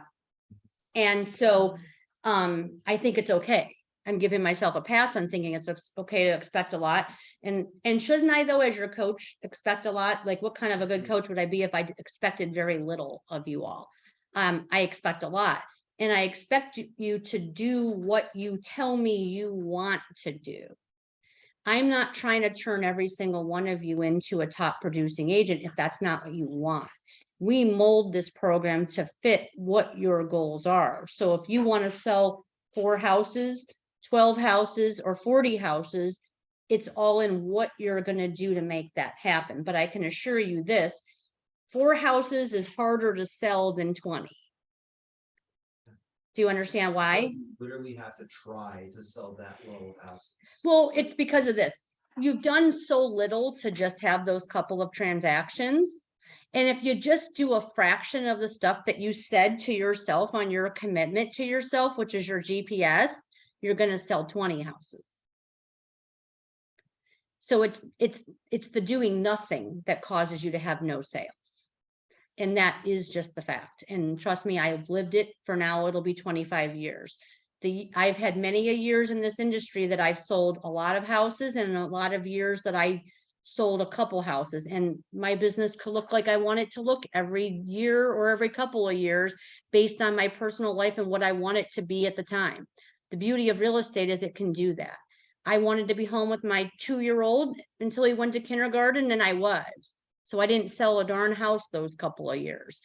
And so I think it's okay. I'm giving myself a pass on thinking it's okay to expect a lot. And shouldn't I, though, as your coach, expect a lot? Like, what kind of a good coach would I be if I expected very little of you all? I expect a lot. And I expect you to do what you tell me you want to do. I'm not trying to turn every single one of you into a top producing agent if that's not what you want. We mold this program to fit what your goals are. So if you want to sell 4 houses, 12 houses, or 40 houses, it's all in what you're going to do to make that happen. But I can assure you this, 4 houses is harder to sell than 20. Do you understand why? You literally have to try to sell that low of houses. Well, it's because of this. You've done so little to just have those couple of transactions. And if you just do a fraction of the stuff that you said to yourself on your commitment to yourself, which is your GPS, you're gonna sell 20 houses. So it's the doing nothing that causes you to have no sales. And that is just the fact. And trust me, I've lived it for now, it'll be 25 years. I've had many a years in this industry that I've sold a lot of houses and a lot of years that I sold a couple houses, and my business could look like I want it to look every year or every couple of years based on my personal life and what I want it to be at the time. The beauty of real estate is it can do that. I wanted to be home with my 2-year-old until he went to kindergarten, and I was. So I didn't sell a darn house those couple of years.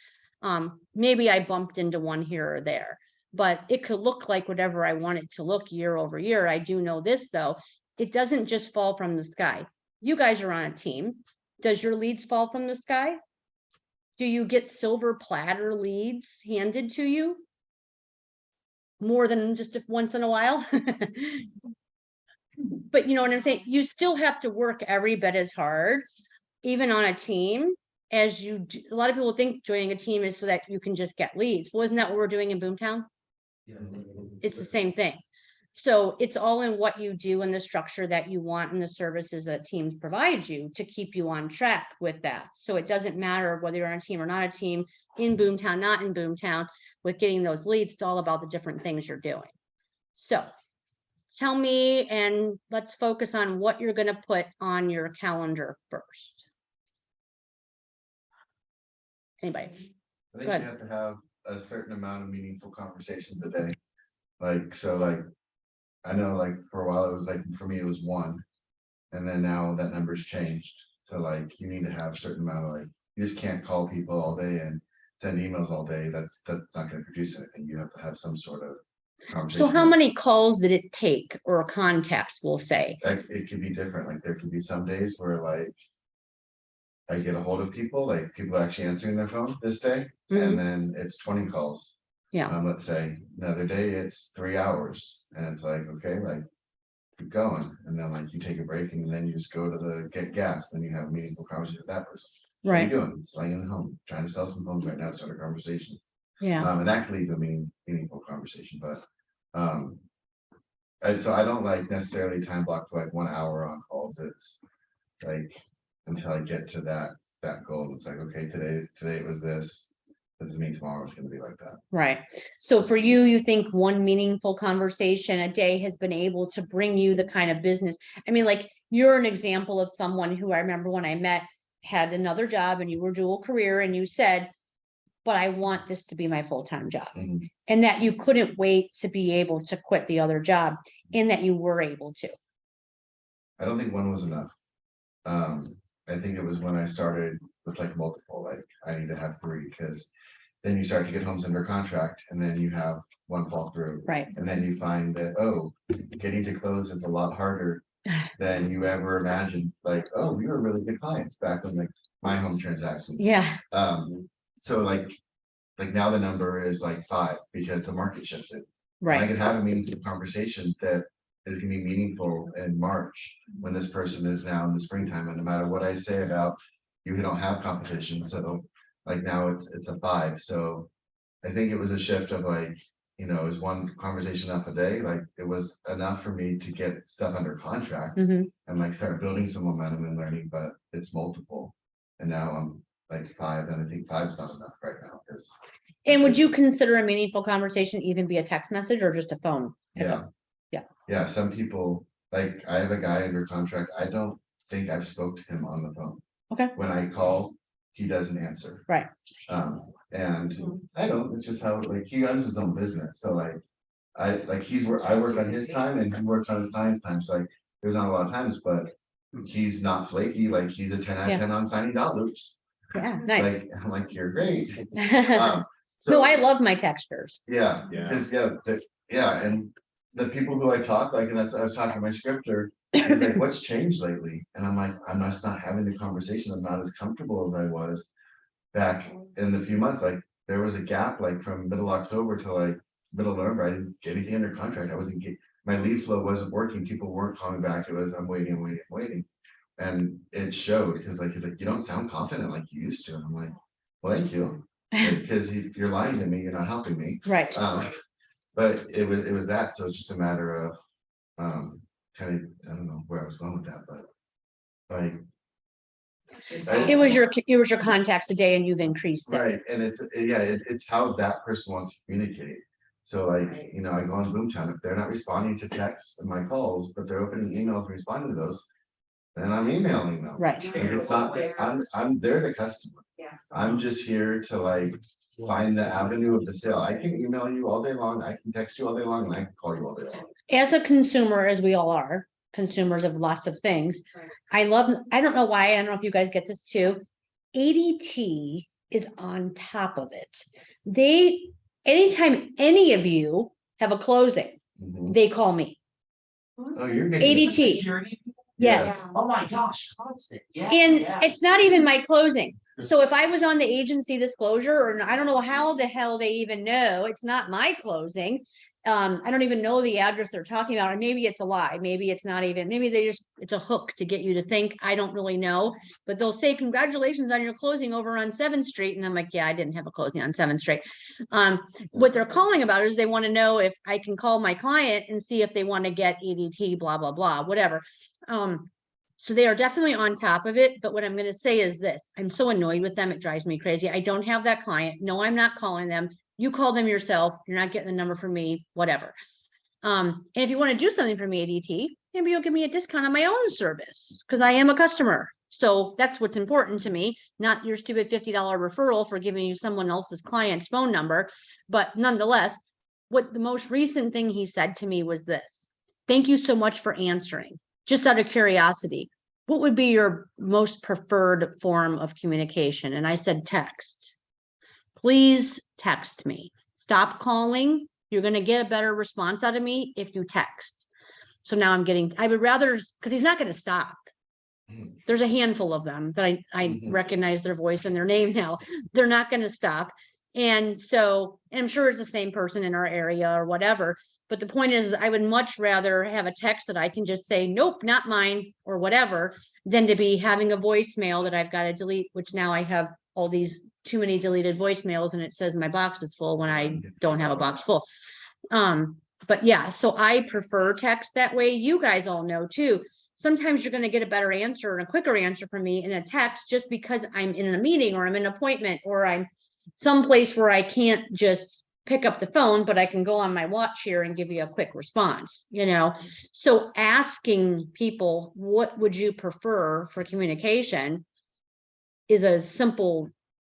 Maybe I bumped into one here or there, but it could look like whatever I want it to look year over year. I do know this though, it doesn't just fall from the sky. You guys are on a team. Does your leads fall from the sky? Do you get silver platter leads handed to you? More than just once in a while? But you know what I'm saying? You still have to work every bit as hard, even on a team, as you do. A lot of people think joining a team is so that you can just get leads. Well, isn't that what we're doing in Boomtown? It's the same thing. So it's all in what you do and the structure that you want and the services that teams provide you to keep you on track with that. So it doesn't matter whether you're on a team or not a team, in Boomtown, not in Boomtown, with getting those leads, it's all about the different things you're doing. So tell me, and let's focus on what you're going to put on your calendar first. Anybody? I think Good. you have to have a certain amount of meaningful conversations a day. Like, so like, I know like for a while it was like, for me, it was 1. And then now that number's changed. So like, you need to have a certain amount of like, you just can't call people all day and send emails all day. That's not gonna produce anything. You have to have some sort of conversation. So how many calls did it take, or contacts, we'll say? Like, it could be different. Like, there could be some days where like, I get a hold of people, like people actually answering their phone this day, Mhm. and then it's 20 calls. Yeah. Let's say another day it's 3 hours, and it's like, okay, like keep going, and then like you take a break, and then you just go to the get gas, then you have a meaningful conversation with that person. What are you doing? Selling in the home, trying to sell some homes right now to start a conversation. Yeah. And that could lead to a meaningful conversation, but and so I don't like necessarily time block for like 1 hour on calls. It's like until I get to that goal. It's like, okay, today it was this. That doesn't mean tomorrow it's gonna be like that. Right. So for you, you think one meaningful conversation a day has been able to bring you the kind of business? I mean, like, you're an example of someone who I remember when I met had another job and you were dual career, and you said, but I want this to be my full-time job. Mhm. And that you couldn't wait to be able to quit the other job, and that you were able to. I don't think 1 was enough. I think it was when I started with like multiple, like I need to have 3, because then you start to get homes under contract, and then you have 1 fall through. Right. And then you find that, oh, getting to close is a lot harder than you ever imagined. Like, oh, we were really good clients back when like my home transactions. Yeah. So like now the number is like 5 because the market shifted. And I Right. could have a meaningful conversation that is gonna be meaningful in March, when this person is now in the springtime, and no matter what I say about you don't have competition, so like now it's a 5. So I think it was a shift of like, is 1 conversation enough a day? Like, it was enough for me to get stuff under contract Mhm. and like start building some momentum and learning, but it's multiple. And now I'm like 5, and I think 5 is not enough right now, because And would you consider a meaningful conversation even be a text message or just a phone? yeah, some people, like I have a guy under contract, I don't think I've spoke to him on the phone. Okay. When I call, he doesn't answer. Right. And I don't, it's just how, like, he runs his own business, so like I work on his time and he works on his client's time, so like there's not a lot of times, but he's not flaky, like he's a 10 out of 10 on signing dot loops. Yeah, nice. Like, I'm like, you're great. No, So I love my textures. yeah, Yeah. because and the people who I talk, like, and that's, I was talking to my scripter, he's like, what's changed lately? And I'm like, I'm just not having the conversation, I'm not as comfortable as I was back in the few months. Like, there was a gap like from middle October to like middle of November, I didn't get anything under contract. I wasn't get, my lead flow wasn't working. People weren't calling back. It was, I'm waiting, I'm waiting, I'm waiting. And it showed because like, he's like, you don't sound confident like you used to. And I'm like, well, thank you. Because you're lying to me, you're not helping me. Right. But it was that, so it's just a matter of, kind of, I don't know where I was going with that, but. Like, It was your contacts a day and you've increased it. right, and it's, yeah, it's how that person wants to communicate. So like, Right. you know, I go on Boomtown, if they're not responding to texts and my calls, but they're opening emails and responding to those. Then I'm emailing them. Right. Like, it's not, they're the customer. Yeah. I'm just here to like find the avenue of the sale. I can email you all day long, I can text you all day long, and I can call you all day long. As a consumer, as we all are, consumers of lots of things. Right. I don't know why, I don't know if you guys get this too. ADT is on top of it. Anytime any of you have a closing, Mhm. they call me. Oh, you're getting. ADT. Security? Yes. Oh my gosh, constant, yeah. And yeah. it's not even my closing. So if I was on the agency disclosure, or I don't know how the hell they even know, it's not my closing. I don't even know the address they're talking about, and maybe it's a lie, maybe it's not even, maybe it's a hook to get you to think, I don't really know. But they'll say, congratulations on your closing over on 7th Street, and I'm like, yeah, I didn't have a closing on 7th Street. What they're calling about is they want to know if I can call my client and see if they want to get ADT, blah, blah, blah, whatever. So they are definitely on top of it, but what I'm gonna say is this, I'm so annoyed with them, it drives me crazy. I don't have that client. No, I'm not calling them. You call them yourself. You're not getting the number from me, whatever. And if you want to do something for me at ADT, maybe you'll give me a discount on my own service, because I am a customer. So that's what's important to me, not your stupid $50 referral for giving you someone else's client's phone number. But nonetheless, what the most recent thing he said to me was this: thank you so much for answering. Just out of curiosity, what would be your most preferred form of communication? And I said, text. Please text me. Stop calling. You're going to get a better response out of me if you text. So now I would rather, because he's not going to stop. There's a handful of them, but I recognize their voice and their name now. They're not going to stop. And so, and I'm sure it's the same person in our area or whatever. But the point is, I would much rather have a text that I can just say, nope, not mine, or whatever, than to be having a voicemail that I've got to delete, which now I have all these too many deleted voicemails and it says my box is full when I don't have a box full. But yeah, so I prefer text that way. You guys all know too. Sometimes you're going to get a better answer and a quicker answer from me in a text just because I'm in a meeting or I'm in an appointment or I'm someplace where I can't just pick up the phone, but I can go on my watch here and give you a quick response, you know? So asking people, what would you prefer for communication is a simple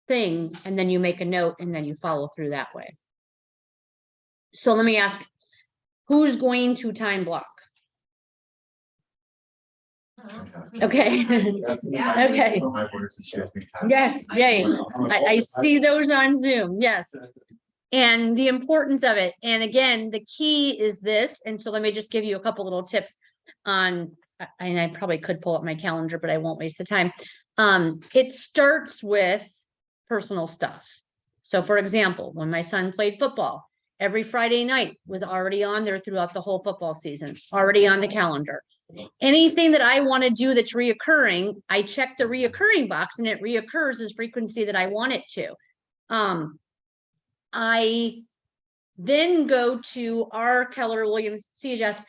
thing. And then you make a note and then you follow through that way. So let me ask, who's going to time block? Okay. Okay. My words, and she asked me time. Yes, yay. I see those on Zoom, yes. And the importance of it. And again, the key is this. And so let me just give you a couple little tips on, and I probably could pull up my calendar, but I won't waste the time. It starts with personal stuff. So for example, when my son played football, every Friday night was already on there throughout the whole football season, already on the calendar. Anything that I want to do that's reoccurring, I check the reoccurring box and it reoccurs as frequency that I want it to. I then go to our Keller Williams CHS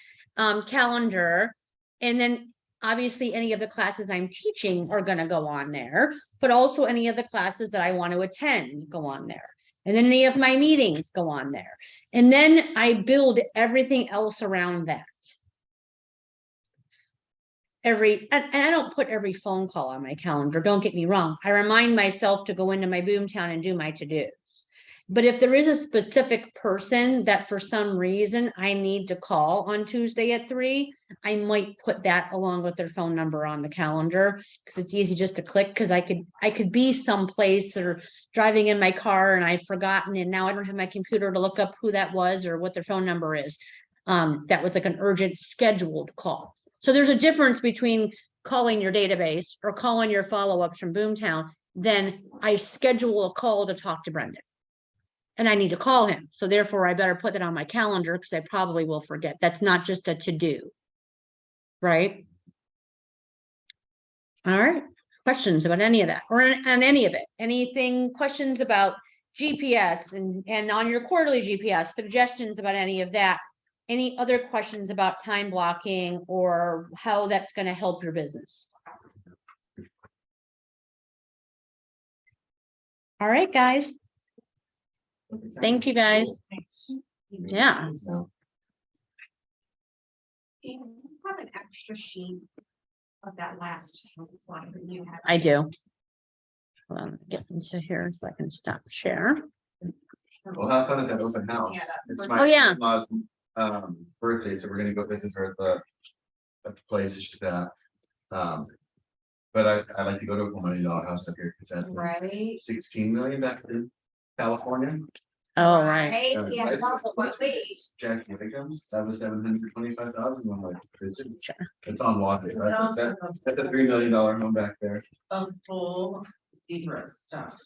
calendar, and then obviously any of the classes I'm teaching are going to go on there, but also any of the classes that I want to attend go on there. And then any of my meetings go on there. And then I build everything else around that. And I don't put every phone call on my calendar. Don't get me wrong. I remind myself to go into my Boomtown and do my to-dos. But if there is a specific person that for some reason I need to call on Tuesday at 3, I might put that along with their phone number on the calendar because it's easy just to click, because I could be someplace or driving in my car and I've forgotten, and now I don't have my computer to look up who that was or what their phone number is. That was like an urgent scheduled call. So there's a difference between calling your database or calling your follow-ups from Boomtown than I schedule a call to talk to Brendan. And I need to call him, so therefore I better put that on my calendar, because I probably will forget. That's not just a to-do. Right? All right, questions about any of that, or on any of it, anything, questions about GPS and on your quarterly GPS, suggestions about any of that? Any other questions about time blocking or how that's gonna help your business? All right, guys, thank you, guys. Yeah. So, Do you have an extra sheet of that last slide that you have? I do. Hold on, get into here so I can stop share. We'll have fun at that open house. It's my Oh, yeah. in-law's, birthday, so we're gonna go visit her at the place that she's at. But I like to go to a $4 million house up here, because that's like Right. 16 million back in California. Oh, right. Yeah, Right. well, what ways? Jackie Wickham's, that was 725,000. I'm like, Sure. it's on water. But That's also that's a $3 million home back there. a full secret stuff.